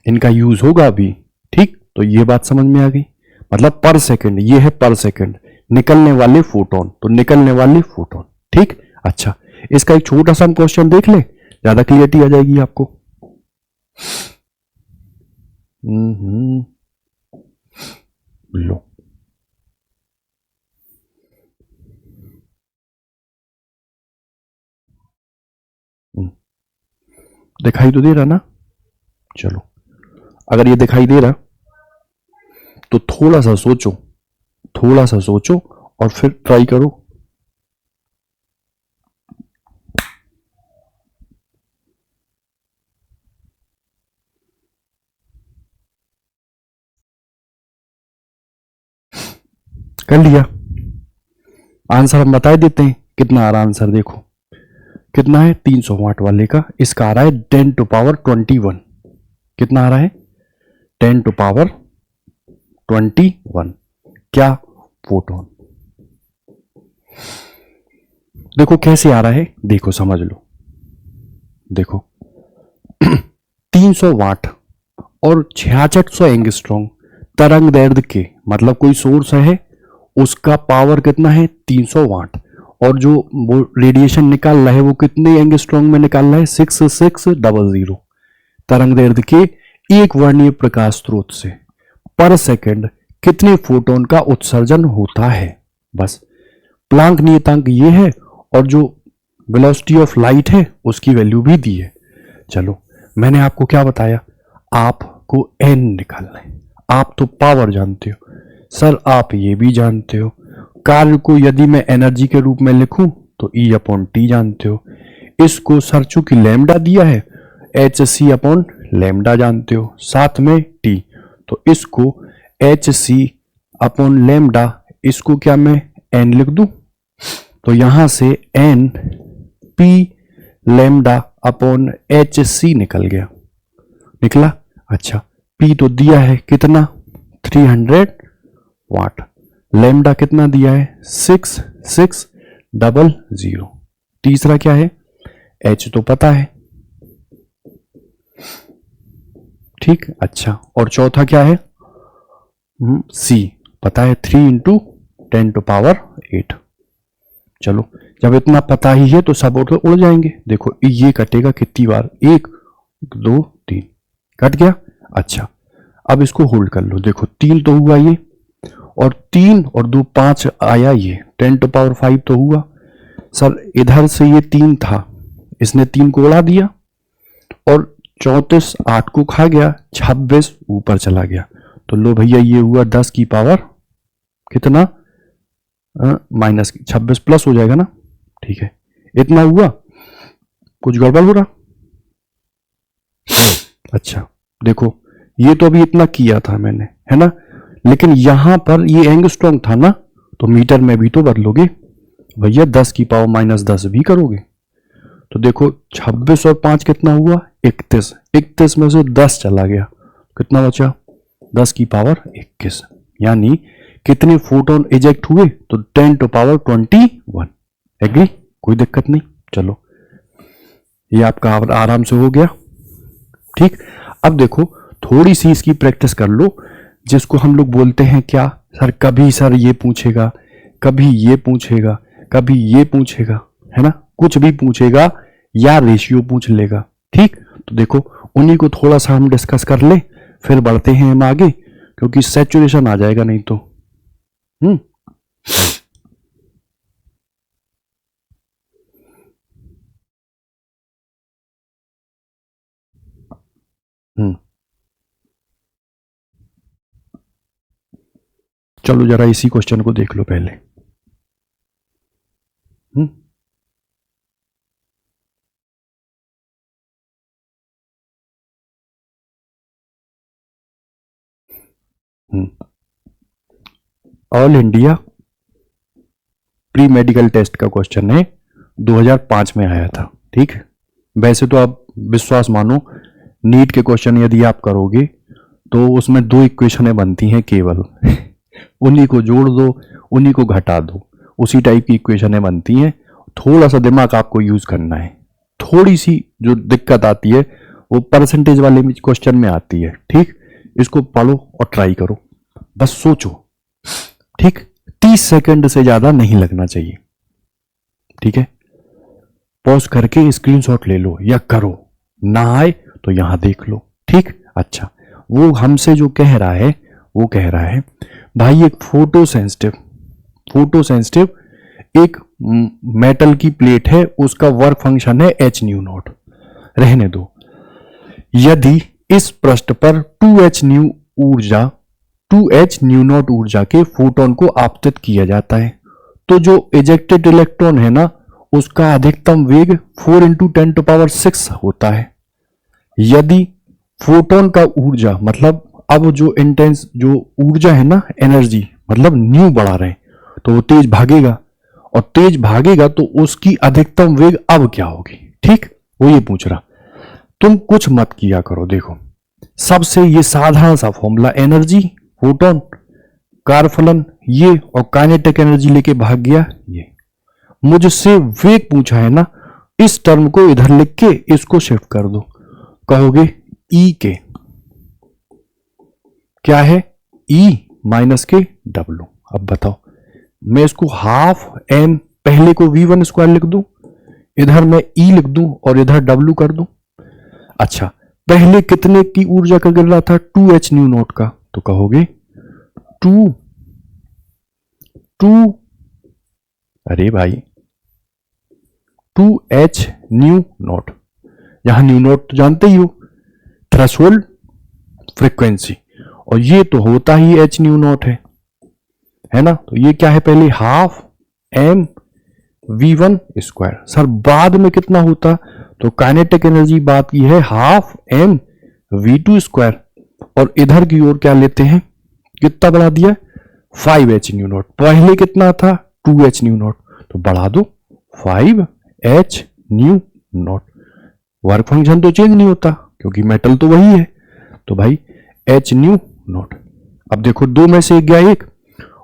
इनका यूज होगा अभी। ठीक, तो ये बात समझ में आ गई, मतलब पर सेकंड, ये है पर सेकंड निकलने वाले फोटोन, तो निकलने वाले फोटोन। ठीक, अच्छा, इसका एक छोटा सा हम क्वेश्चन देख ले, ज्यादा क्लियरिटी आ जाएगी आपको। लो, दिखाई तो दे रहा ना? चलो, अगर ये दिखाई दे रहा तो थोड़ा सा सोचो और फिर ट्राई करो। कर लिया? आंसर हम बता देते हैं कितना आ रहा आंसर। देखो कितना है 300 वाट वाले का, इसका आ रहा है 10 टू पावर 21। कितना आ रहा है 10 टू पावर 21। क्या फोटोन। देखो कैसे आ रहा है, देखो समझ लो। देखो 300 वाट और 6600 एंगस्ट्रॉम तरंग दैर्ध्य के, मतलब कोई सोर्स है उसका पावर कितना है 300 वाट, और जो वो रेडिएशन निकाल रहा है वो कितने एंगस्ट्रॉम में निकाल रहा है 6600 तरंग दैर्ध्य के एक वर्णीय प्रकाश स्रोत से पर सेकंड कितने फोटोन का उत्सर्जन होता है। बस प्लांक नियतांक ये है और जो वेलोसिटी ऑफ लाइट है उसकी वैल्यू भी दी है। चलो मैंने आपको क्या बताया, आपको एन निकालना है। आप तो पावर जानते हो सर, आप ये भी जानते हो कार्य को यदि मैं एनर्जी के रूप में लिखूं तो E अपॉन टी जानते हो। इसको सर चूंकि लैम्डा दिया है एच सी अपॉन लैम्डा जानते हो, साथ में टी, तो इसको एच सी अपॉन लैम्डा, इसको क्या मैं एन लिख दूं, तो यहां से N P lambda upon H C निकल गया। निकला? अच्छा पी तो दिया है कितना 300 वाट, लैम्डा कितना दिया है 6600। तीसरा क्या है एच तो पता है, ठीक। अच्छा और चौथा क्या है सी पता है 3 इंटू 10 टू पावर 8। चलो जब इतना पता ही है तो सब उड़ जाएंगे। देखो ये कटेगा कितनी बार, 1 2 3 कट गया। अच्छा अब इसको होल्ड कर लो। देखो 3 तो हुआ ये, और 3 और 2 5 आया, ये 10 टू पावर 5 तो हुआ। सर इधर से ये 3 था, इसने 3 को उड़ा दिया और 34 8 को खा गया, 26 ऊपर चला गया, तो लो भैया ये हुआ 10 की पावर कितना माइनस 26 प्लस हो जाएगा ना, ठीक है। इतना हुआ, कुछ गड़बड़ हो रहा? अच्छा देखो ये तो अभी इतना किया था मैंने, है ना, लेकिन यहां पर ये एंगस्ट्रॉम था ना, तो मीटर में भी तो बदलोगे भैया, 10 की पावर माइनस 10 भी करोगे। तो देखो 26 और 5 कितना हुआ 31, 31 में से 10 चला गया, कितना बचा 10 की पावर 21, यानी कितने फोटोन इजेक्ट हुए तो 10 टू पावर 21। एग्री? कोई दिक्कत नहीं। चलो ये आपका आराम से हो गया, ठीक। अब देखो थोड़ी सी इसकी प्रैक्टिस कर लो, जिसको हम लोग बोलते हैं क्या सर, कभी सर ये पूछेगा, कभी ये पूछेगा, कभी ये पूछेगा, है ना, कुछ भी पूछेगा या रेशियो पूछ लेगा, ठीक। तो देखो उन्हीं को थोड़ा सा हम डिस्कस कर ले, फिर बढ़ते हैं हम आगे, क्योंकि सैचुरेशन आ जाएगा नहीं तो। चलो जरा इसी क्वेश्चन को देख लो पहले। All India Pre Medical Test का क्वेश्चन है, 2005 में आया था, ठीक। वैसे तो आप विश्वास मानो नीट के क्वेश्चन यदि आप करोगे तो उसमें 2 इक्वेशनें बनती हैं केवल उन्हीं को जोड़ दो, उन्हीं को घटा दो, उसी टाइप की इक्वेशनें बनती हैं। थोड़ा सा दिमाग आपको यूज करना है। थोड़ी सी जो दिक्कत आती है वो परसेंटेज वाले क्वेश्चन में आती है, ठीक। इसको पढ़ो और ट्राई करो, बस सोचो, ठीक। 30 सेकंड से ज्यादा नहीं लगना चाहिए, ठीक है। पॉज करके स्क्रीनशॉट ले लो या करो, ना आए तो यहां देख लो, ठीक। अच्छा वो हमसे जो कह रहा है वो कह रहा है भाई एक फोटो सेंसिटिव एक मेटल की प्लेट है, उसका वर्क फंक्शन है h न्यू नॉट, रहने दो। यदि इस पृष्ठ पर 2h न्यू ऊर्जा 2h न्यू नॉट ऊर्जा के फोटोन को आपतित किया जाता है। तो जो इजेक्टेड इलेक्ट्रॉन है ना, उसका अधिकतम वेग 4 इंटू 10⁶ होता है। यदि फोटोन का ऊर्जा मतलब अब जो इंटेंस जो ऊर्जा है ना, एनर्जी मतलब न्यू बढ़ा रहे हैं, तो वो तेज भागेगा, और तेज भागेगा तो उसकी अधिकतम वेग अब क्या होगी। ठीक, वो ये पूछ रहा। तुम कुछ मत किया करो, देखो सबसे ये साधारण सा फॉर्मूला, एनर्जी फोटोन कारफलन ये, और काइनेटिक एनर्जी लेके भाग गया ये। मुझसे वेग पूछा है ना, इस टर्म को इधर लिख के इसको शिफ्ट कर दो, कहोगे ई के क्या है, ई माइनस के डब्ल्यू। अब बताओ, मैं इसको हाफ एम, पहले को v1 स्क्वायर लिख दूं, इधर मैं ई लिख दूं और इधर डब्ल्यू कर दूं। अच्छा, पहले कितने की ऊर्जा का गिर रहा था, 2h न्यू नॉट का, तो कहोगे 2 अरे भाई 2h न्यू नॉट, यहां न्यू नॉट तो जानते ही हो, थ्रेशोल्ड फ्रीक्वेंसी, और ये तो होता ही h न्यू नॉट है ना। तो ये क्या है, पहले half m v1 square. Sir बाद में कितना होता, तो काइनेटिक एनर्जी बात की है हाफ m v2 स्क्वायर, और इधर की ओर क्या लेते हैं, कितना बढ़ा दिया, 5h न्यू नॉट। पहले कितना था, 2h न्यू नॉट, तो बढ़ा दो 5h new not. Work function तो चेंज नहीं होता क्योंकि मेटल तो वही है, तो भाई h न्यू नॉट। अब देखो 2 में से 1 गया 1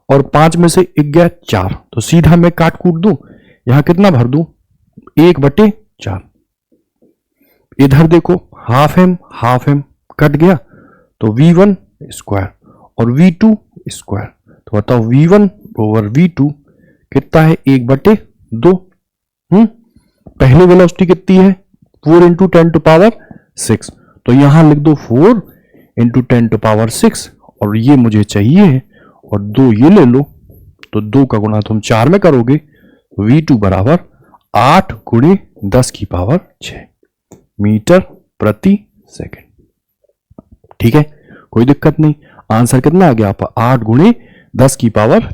और 5 में से 1 गया 4, तो सीधा मैं काट कूट दूं, यहां कितना भर दूं, 1/4। इधर देखो हाफ एम कट गया, तो v1 स्क्वायर और v2 स्क्वायर, तो बताओ v1 ओवर v2 कितना है, 1/2। पहले वेलोसिटी कितनी है, 4 इंटू 10⁶, तो यहां लिख दो 4 इंटू 10⁶, और ये मुझे चाहिए है, और 2 ये ले लो, तो 2 का गुणा तुम 4 में करोगे, v2 बराबर 8 गुणे 10⁶ मीटर प्रति सेकंड। ठीक है, कोई दिक्कत नहीं। आंसर कितना आ गया आपका, 8 गुणे 10⁶।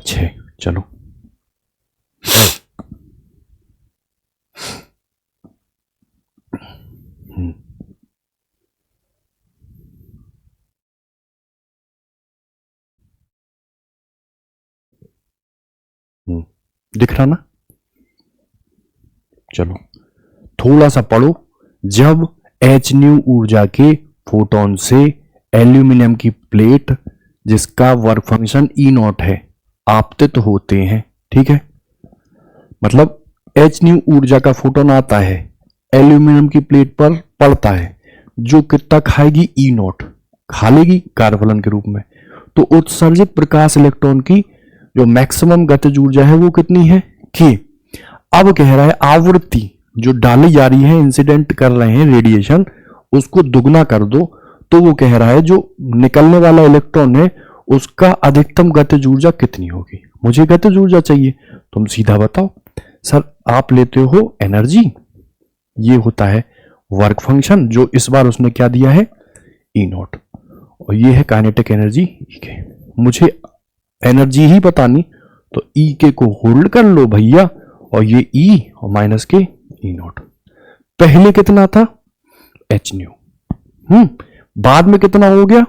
चलो दिख रहा ना, चलो थोड़ा सा पढ़ो। जब h न्यू ऊर्जा के फोटोन से एल्यूमिनियम की प्लेट जिसका वर्क फंक्शन ई नॉट है आपतित होते हैं, ठीक है, मतलब h न्यू ऊर्जा का फोटोन आता है, एल्यूमिनियम की प्लेट पर पड़ता है, जो कितना खाएगी, ई नॉट खा लेगी कार्यफलन के रूप में, तो उत्सर्जित प्रकाश इलेक्ट्रॉन की जो मैक्सिमम गतिज ऊर्जा है वो कितनी है, के। अब कह रहा है आवृत्ति जो डाली जा रही है, इंसिडेंट कर रहे हैं रेडिएशन, उसको दुगना कर दो, तो वो कह रहा है जो निकलने वाला इलेक्ट्रॉन है उसका अधिकतम गतिज ऊर्जा कितनी होगी। मुझे गतिज ऊर्जा चाहिए, तुम सीधा बताओ। सर आप लेते हो एनर्जी, ये होता है वर्क फंक्शन, जो इस बार उसने क्या दिया है, ई नॉट, और ये है काइनेटिक एनर्जी ई के। मुझे एनर्जी ही बतानी, तो ई के को होल्ड कर लो भैया, और ये ई और माइनस के ई नॉट। पहले कितना था, एच न्यू, बाद में कितना हो गया,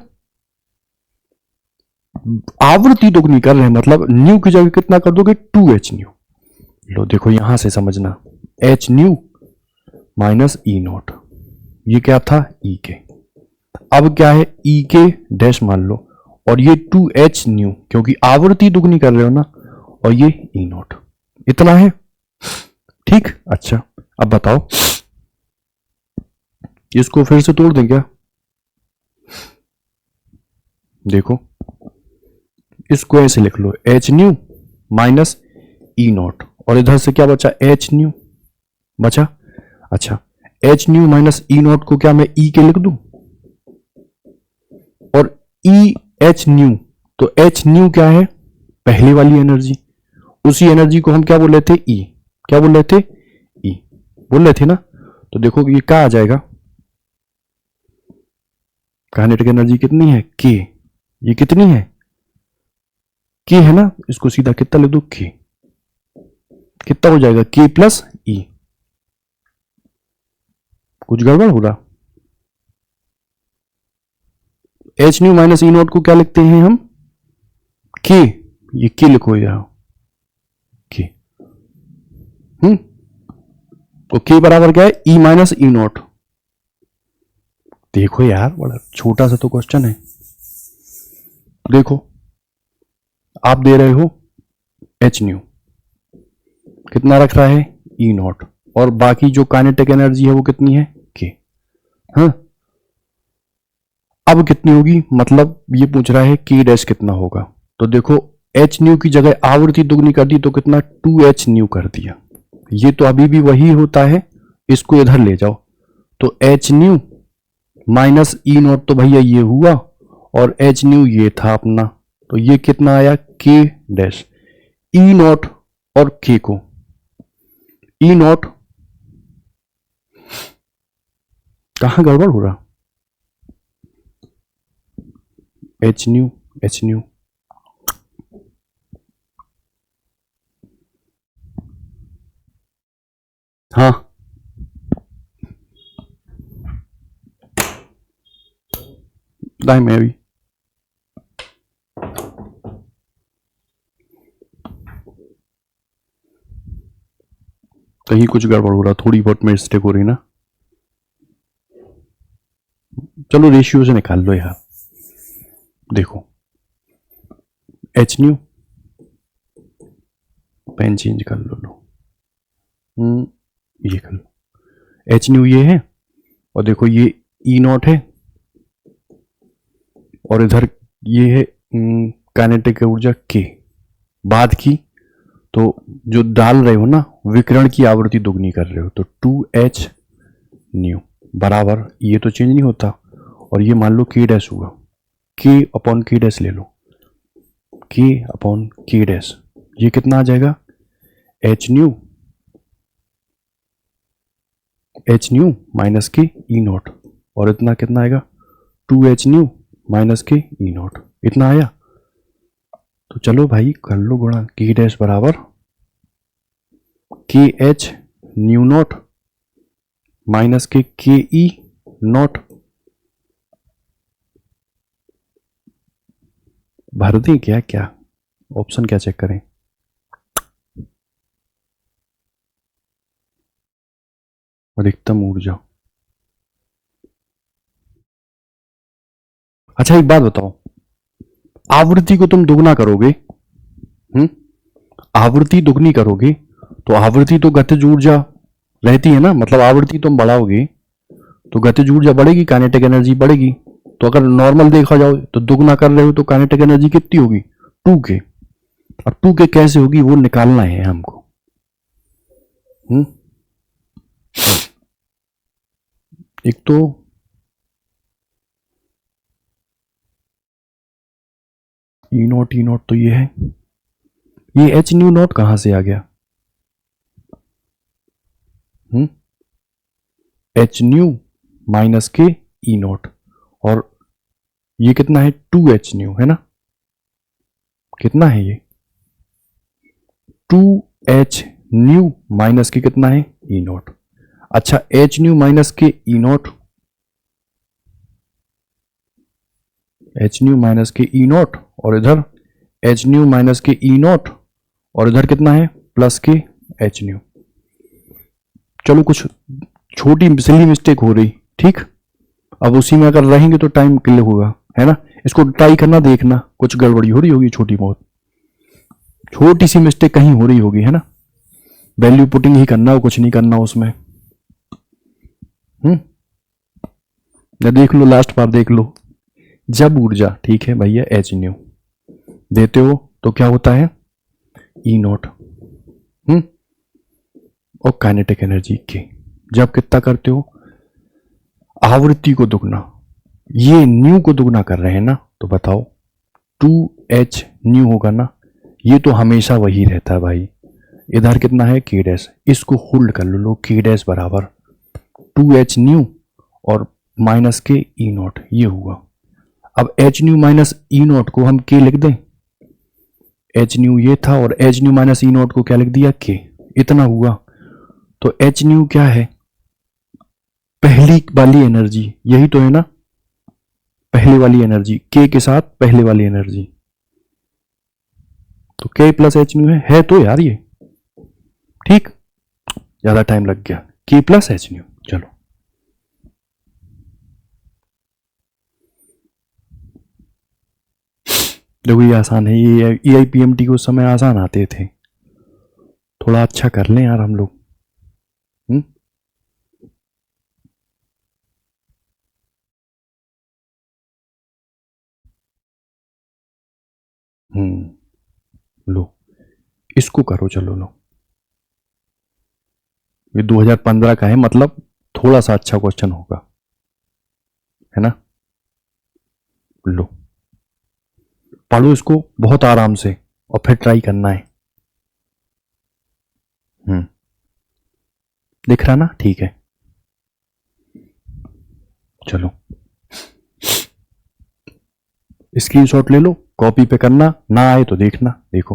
आवृत्ति दुगनी कर रहे हैं, मतलब न्यू की जगह कितना कर दोगे, 2h न्यू। लो देखो यहां से समझना, H nu minus e not, ये क्या था, ई के। अब क्या है, ई के डैश मान लो, और ये 2h न्यू क्योंकि आवृत्ति दुगनी कर रहे हो ना, और ये ई नॉट, इतना है। ठीक, अच्छा अब बताओ, इसको फिर से तोड़ दें क्या, देखो इसको ऐसे लिख लो, h nu minus e naught, और इधर से क्या बचा, एच न्यू बचा। अच्छा, h nu minus e naught को क्या मैं ई के लिख दूं, और ई एच न्यू, तो एच न्यू क्या है, पहली वाली एनर्जी, उसी एनर्जी को हम क्या बोल रहे थे, ई, क्या बोल रहे थे, ई बोल रहे थे ना। तो देखो ये क्या आ जाएगा, काइनेटिक एनर्जी कितनी है, के, ये कितनी है, के है ना, इसको सीधा कितना लिख दो, के, कितना हो जाएगा, के प्लस ई। कुछ गड़बड़ हो रहा? H nu minus e naught को क्या लिखते हैं हम, के, ये के लिखो यहाँ, के। तो के बराबर क्या है, ई माइनस ई नॉट। देखो यार, बड़ा छोटा सा तो क्वेश्चन है। देखो आप दे रहे हो एच न्यू, कितना रख रहा है, ई नॉट, और बाकी जो काइनेटिक एनर्जी है वो कितनी है, के। हाँ, अब कितनी होगी, मतलब ये पूछ रहा है के डैश कितना होगा। तो देखो एच न्यू की जगह आवृत्ति दुगनी कर दी तो कितना, 2h न्यू कर दिया। ये तो अभी भी वही होता है, इसको इधर ले जाओ तो h nu minus e not तो भैया ये हुआ, और एच न्यू ये था अपना, तो ये कितना आया, के डैश। ई नॉट और के को, ई नॉट कहां गड़बड़ हो रहा, एच न्यू, एच न्यू, हाँ दाई में भी कहीं कुछ गड़बड़ हो रहा, थोड़ी बहुत मिस्टेक हो रही ना। चलो रेशियो से निकाल लो यार। देखो एच न्यू, पेन चेंज कर लो, ये कर लो, एच न्यू ये है, और देखो ये ई नॉट है, और इधर ये है काइनेटिक ऊर्जा के, बाद की। तो जो डाल रहे हो ना, विकिरण की आवृत्ति दुगनी कर रहे हो, तो 2h न्यू बराबर, ये तो चेंज नहीं होता, और ये मान लो के डैश हुआ, के अपॉन के डैश ले लो, के अपॉन के डैश, ये कितना आ जाएगा, एच न्यू माइनस के ई नॉट, और इतना कितना आएगा, 2h न्यू माइनस के ई नॉट, इतना आया। तो चलो भाई कर लो गुणा, के डैश बराबर के एच न्यू नॉट माइनस के ई नॉट, भर दें क्या, क्या ऑप्शन क्या चेक करें, अधिकतम ऊर्जा। अच्छा एक बात बताओ, आवृत्ति को तुम दुगना करोगे, आवृत्ति दुगनी करोगे तो आवृत्ति तो गतिज ऊर्जा रहती है ना, मतलब आवृत्ति तुम बढ़ाओगे तो गतिज ऊर्जा बढ़ेगी, काइनेटिक एनर्जी बढ़ेगी। तो अगर नॉर्मल देखा जाओ तो दुगना कर रहे हो तो काइनेटिक एनर्जी कितनी होगी, 2k। अब 2k कैसे होगी वो निकालना है हमको। एक तो ई नॉट तो ये है, ये एच न्यू नॉट कहां से आ गया, एच न्यू माइनस के ई नॉट, और ये कितना है, 2h न्यू है ना, कितना है ये, 2h न्यू माइनस के कितना है, ई नॉट। अच्छा एच न्यू माइनस के ई नॉट, एच न्यू माइनस के ई नॉट, और इधर एच न्यू माइनस के ई नॉट, और इधर कितना है, प्लस के एच न्यू। चलो कुछ छोटी सिली मिस्टेक हो रही, ठीक, अब उसी में अगर रहेंगे तो टाइम क्लियर होगा, है ना। इसको ट्राई करना, देखना कुछ गड़बड़ी हो रही होगी, छोटी बहुत छोटी सी मिस्टेक कहीं हो रही होगी, है ना। वैल्यू पुटिंग ही करना हो, कुछ नहीं करना उसमें। देख लो, लास्ट बार देख लो, जब ऊर्जा, ठीक है भैया, एच न्यू देते हो तो क्या होता है, ई नॉट, और काइनेटिक एनर्जी के, जब कितना करते हो, आवृत्ति को दुगना, ये न्यू को दुगना कर रहे हैं ना, तो बताओ 2h न्यू होगा ना, ये तो हमेशा वही रहता है भाई। इधर कितना है, के डैश, इसको होल्ड कर लो, के डैश बराबर 2h न्यू और माइनस के ई नॉट, ये हुआ। अब H nu minus e naught को हम के लिख दें, एच न्यू ये था, और H nu minus e naught को क्या लिख दिया, के, इतना हुआ। तो एच न्यू क्या है, पहली वाली एनर्जी, यही तो है ना, पहले वाली एनर्जी, के के साथ पहले वाली एनर्जी, तो के प्लस एच न्यू है तो यार ये, ठीक, ज्यादा टाइम लग गया, के प्लस एच न्यू। चलो देखो ये आसान है, ये EIPMT को उस समय आसान आते थे, थोड़ा अच्छा कर लें यार हम लोग। लो इसको करो, चलो लो, ये 2015 का है, मतलब थोड़ा सा अच्छा क्वेश्चन होगा, है ना। लो पढ़ो इसको बहुत आराम से और फिर ट्राई करना है। दिख रहा ना, ठीक है। चलो स्क्रीनशॉट ले लो, कॉपी पे करना, ना आए तो देखना। देखो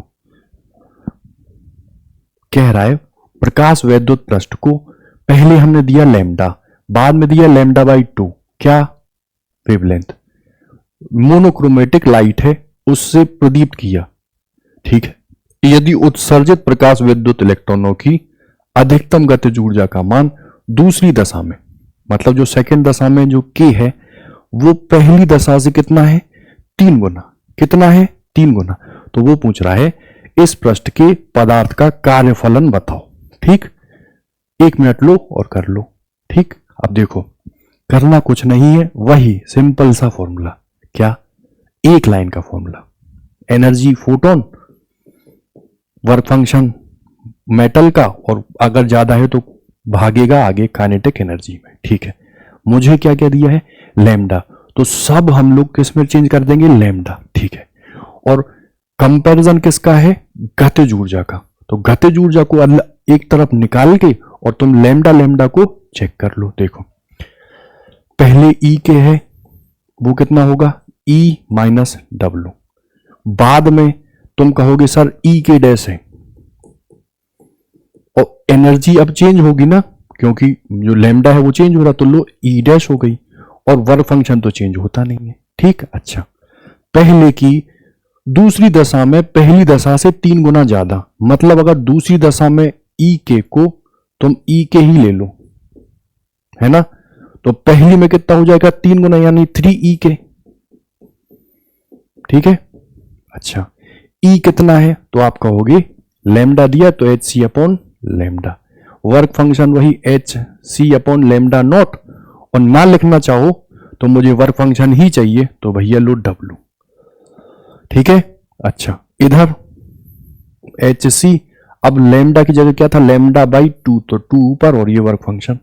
कह रहा है प्रकाश वैद्युत पृष्ठ को पहले हमने दिया लैम्डा, बाद में दिया लैम्डा बाई 2, क्या, वेवलेंथ, मोनोक्रोमेटिक लाइट है, उससे प्रदीप्त किया, ठीक है। यदि उत्सर्जित प्रकाश विद्युत इलेक्ट्रॉनों की अधिकतम गतिज ऊर्जा का मान दूसरी दशा में, मतलब जो सेकंड दशा में जो के है वो पहली दशा से कितना है, 3 गुना, कितना है, 3 गुना, तो वो पूछ रहा है इस पृष्ठ के पदार्थ का कार्यफलन बताओ, ठीक। 1 मिनट लो और कर लो, ठीक। अब देखो करना कुछ नहीं है, वही सिंपल सा फॉर्मूला, क्या, एक लाइन का formula, energy photon, work function metal का, और अगर ज्यादा है तो भागेगा आगे काइनेटिक एनर्जी में, ठीक है। मुझे क्या क्या दिया है, लैम्डा, तो सब हम लोग किस में चेंज कर देंगे, लैम्डा, ठीक है। और कंपैरिजन किसका है, गतिज ऊर्जा का, तो गतिज ऊर्जा को एक तरफ निकाल के और तुम लैम्डा लैम्डा को चेक कर लो। देखो पहले ई के है, वो कितना होगा, ई माइनस डब्ल्यू, बाद में तुम कहोगे सर ई के डैश है, और एनर्जी अब चेंज होगी ना, क्योंकि जो लैम्डा है वो चेंज हो रहा, तो लो ई डैश हो गई, और वर्क फंक्शन तो चेंज होता नहीं है, ठीक। अच्छा पहले की दूसरी दशा में पहली दशा से 3 गुना ज्यादा, मतलब अगर दूसरी दशा में ई के को तुम ई के ही ले लो, है ना, तो पहली में कितना हो जाएगा, 3 गुना, यानी 3 ई के, ठीक है। अच्छा ई कितना है, तो आप कहोगे लैम्डा दिया तो एच सी अपॉन लैम्डा, वर्क फंक्शन वही एच सी अपॉन लैम्डा नॉट, और ना लिखना चाहो तो मुझे वर्क फंक्शन ही चाहिए, तो भैया लो डब्लू, ठीक है। अच्छा इधर एच सी, अब लैम्डा की जगह क्या था, लैम्डा बाई 2, तो 2 ऊपर, और ये वर्क फंक्शन,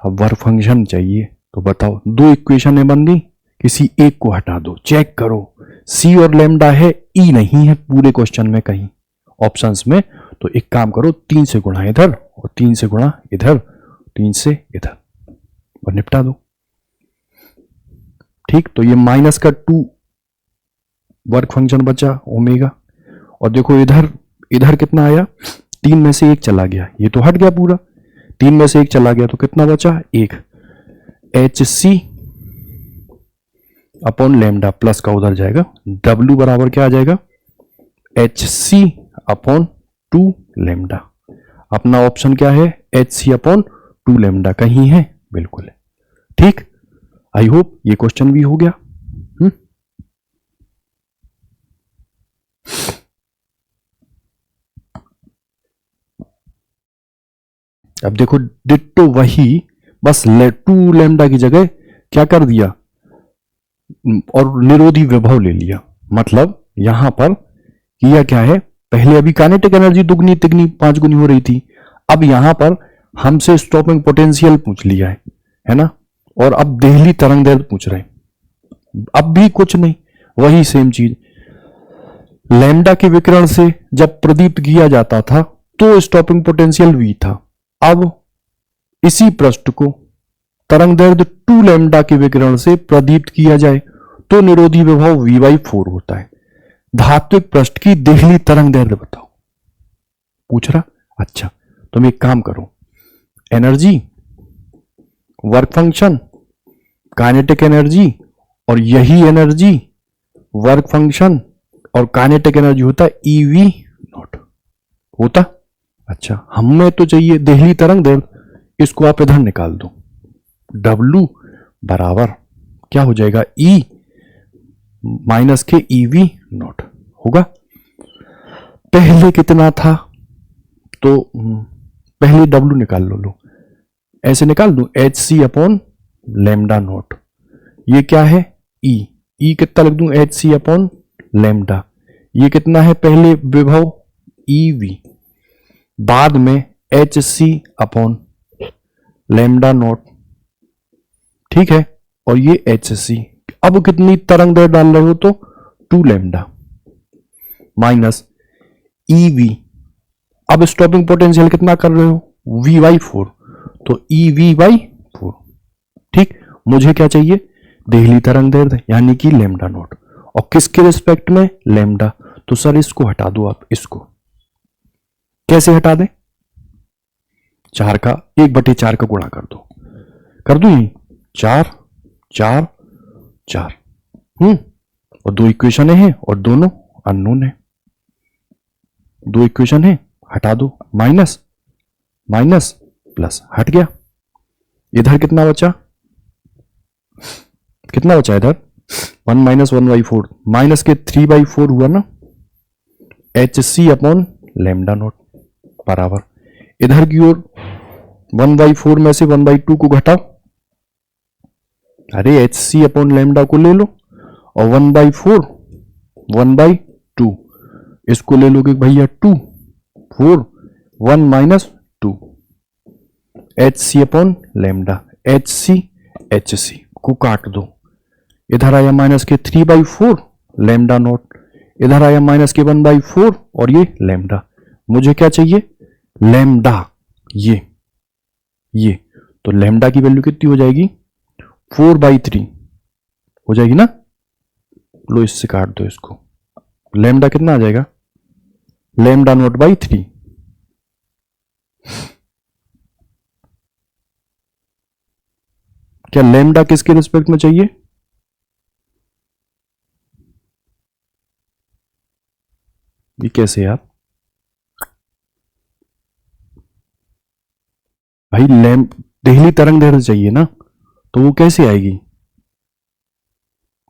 अब वर्क फंक्शन चाहिए, तो बताओ 2 इक्वेशन बन गई, किसी एक को हटा दो, चेक करो सी और लैम्डा है, ई नहीं है पूरे क्वेश्चन में कहीं ऑप्शंस में, तो एक काम करो 3 से गुणा इधर और 3 से गुणा इधर, 3 से इधर, और निपटा दो, ठीक। तो ये माइनस का 2 वर्क फंक्शन बचा ओमेगा, और देखो इधर इधर कितना आया, 3 में से 1 चला गया, ये तो हट गया पूरा, 3 में से 1 चला गया तो कितना बचा, 1, एच सी अपॉन लैम्डा, प्लस का उधर जाएगा, डब्ल्यू बराबर क्या आ जाएगा, एच सी अपॉन 2 लैम्डा, अपना ऑप्शन क्या है, एच सी अपॉन 2 लैम्डा, कहीं है, बिल्कुल है, ठीक। आई होप ये क्वेश्चन भी हो गया। अब देखो डिट्टो वही, बस 2 लैम्डा की जगह क्या कर दिया, और निरोधी विभव ले लिया, मतलब यहां पर किया क्या है, पहले अभी काइनेटिक एनर्जी दुगनी तिगनी 5 गुनी हो रही थी, अब यहां पर हमसे स्टॉपिंग पोटेंशियल पूछ लिया है ना, और अब देहली तरंग दैर्ध्य पूछ रहे हैं, अब भी कुछ नहीं, वही सेम चीज, लैम्डा के विकिरण से जब प्रदीप्त किया जाता था तो स्टॉपिंग पोटेंशियल V था, अब इसी पृष्ठ को तरंग दैर्ध्य 2 लैम्डा के विकिरण से प्रदीप्त किया जाए तो निरोधी विभव V/4 होता है, धात्विक पृष्ठ की देहली तरंग दैर्ध्य बताओ। पूछ रहा। अच्छा, तुम एक काम करो, energy, work function, kinetic energy, और यही एनर्जी, वर्क फंक्शन और काइनेटिक एनर्जी होता है ईवी नॉट होता। अच्छा, हमें तो चाहिए देहली तरंग दैर्ध्य, इसको आप इधर निकाल दो। W बराबर क्या हो जाएगा, E माइनस के ईवी नॉट होगा। पहले कितना था, तो पहले W निकाल लो, ऐसे निकाल दो, एच सी अपॉन लेमडा नॉट। ये क्या है, ई कितना लिख दूं, एच सी अपॉन लेमडा। ये कितना है, पहले विभव ईवी, बाद में एच सी अपॉन लेमडा नॉट, ठीक है, और ये एच सी। अब कितनी तरंग दैर्ध्य डाल रहे हो, तो 2 लेमडा माइनस ईवी। अब स्टॉपिंग पोटेंशियल कितना कर रहे हो, V बाई 4, तो EV बाई 4। ठीक, मुझे क्या चाहिए, देहली तरंग दैर्ध्य यानी कि लेमडा नॉट, और किसके रिस्पेक्ट में, लेमडा। तो सर इसको हटा दो आप, इसको कैसे हटा दें, 4 का 1/4 का गुणा कर दो, कर दू यही 4 4 4, और 2 इक्वेशन है और दोनों अननोन है। 2 इक्वेशन है, हटा दो, माइनस माइनस प्लस, हट गया। इधर कितना बचा, कितना बचा इधर, 1 माइनस 1/4, माइनस के 3/4 हुआ ना, एच सी अपॉन लेमडा नॉट बराबर, इधर की ओर 1/4 में से 1/2 को घटाओ, अरे एच सी अपॉन लेमडा को ले लो, और 1/4 1/2 इसको ले लोगे भैया 2 4 1 माइनस 2, एच सी अपॉन लेमडा, एच सी को काट दो, इधर आया माइनस के 3/4 लेमडा नॉट, इधर आया माइनस के 1/4 और ये लेमडा। मुझे क्या चाहिए, लेमडा, ये तो लेमडा की वैल्यू कितनी हो जाएगी, 4/3 हो जाएगी ना। लो इससे काट दो इसको, लेमडा कितना आ जाएगा, लेमडा नॉट बाई 3। क्या लेमडा किसके रिस्पेक्ट में चाहिए, ये कैसे यार भाई, देहली तरंग दैर्ध्य चाहिए ना, तो वो कैसे आएगी,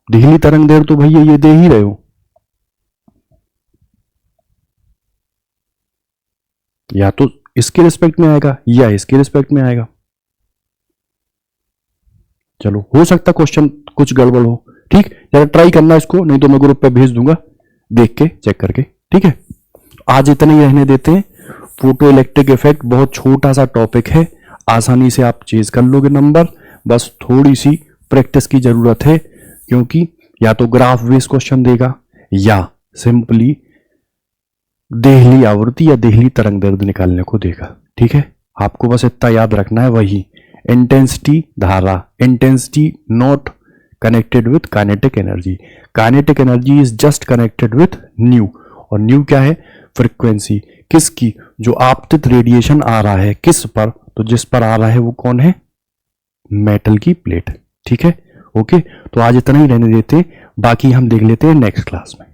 देहली तरंग दैर्ध्य तो भैया ये दे ही रहे हो, या तो इसके रिस्पेक्ट में आएगा या इसके रिस्पेक्ट में आएगा। चलो, हो सकता क्वेश्चन कुछ गड़बड़ हो, ठीक, जरा ट्राई करना इसको, नहीं तो मैं ग्रुप पे भेज दूंगा, देख के चेक करके, ठीक है। आज इतना ही रहने देते हैं। फोटो इलेक्ट्रिक इफेक्ट बहुत छोटा सा टॉपिक है, आसानी से आप चेज कर लोगे नंबर, बस थोड़ी सी प्रैक्टिस की जरूरत है, क्योंकि या तो ग्राफ बेस्ड क्वेश्चन देगा या सिंपली देहली आवृत्ति या देहली तरंग दैर्ध्य निकालने को देगा, ठीक है। आपको बस इतना याद रखना है, वही इंटेंसिटी धारा, intensity not connected with kinetic energy, kinetic energy is just connected with new, और न्यू क्या है, फ्रीक्वेंसी किसकी, जो आपतित रेडिएशन आ रहा है किस पर, तो जिस पर आ रहा है वो कौन है, मेटल की प्लेट, ठीक है। ओके, तो आज इतना ही रहने देते, बाकी हम देख लेते हैं नेक्स्ट क्लास में।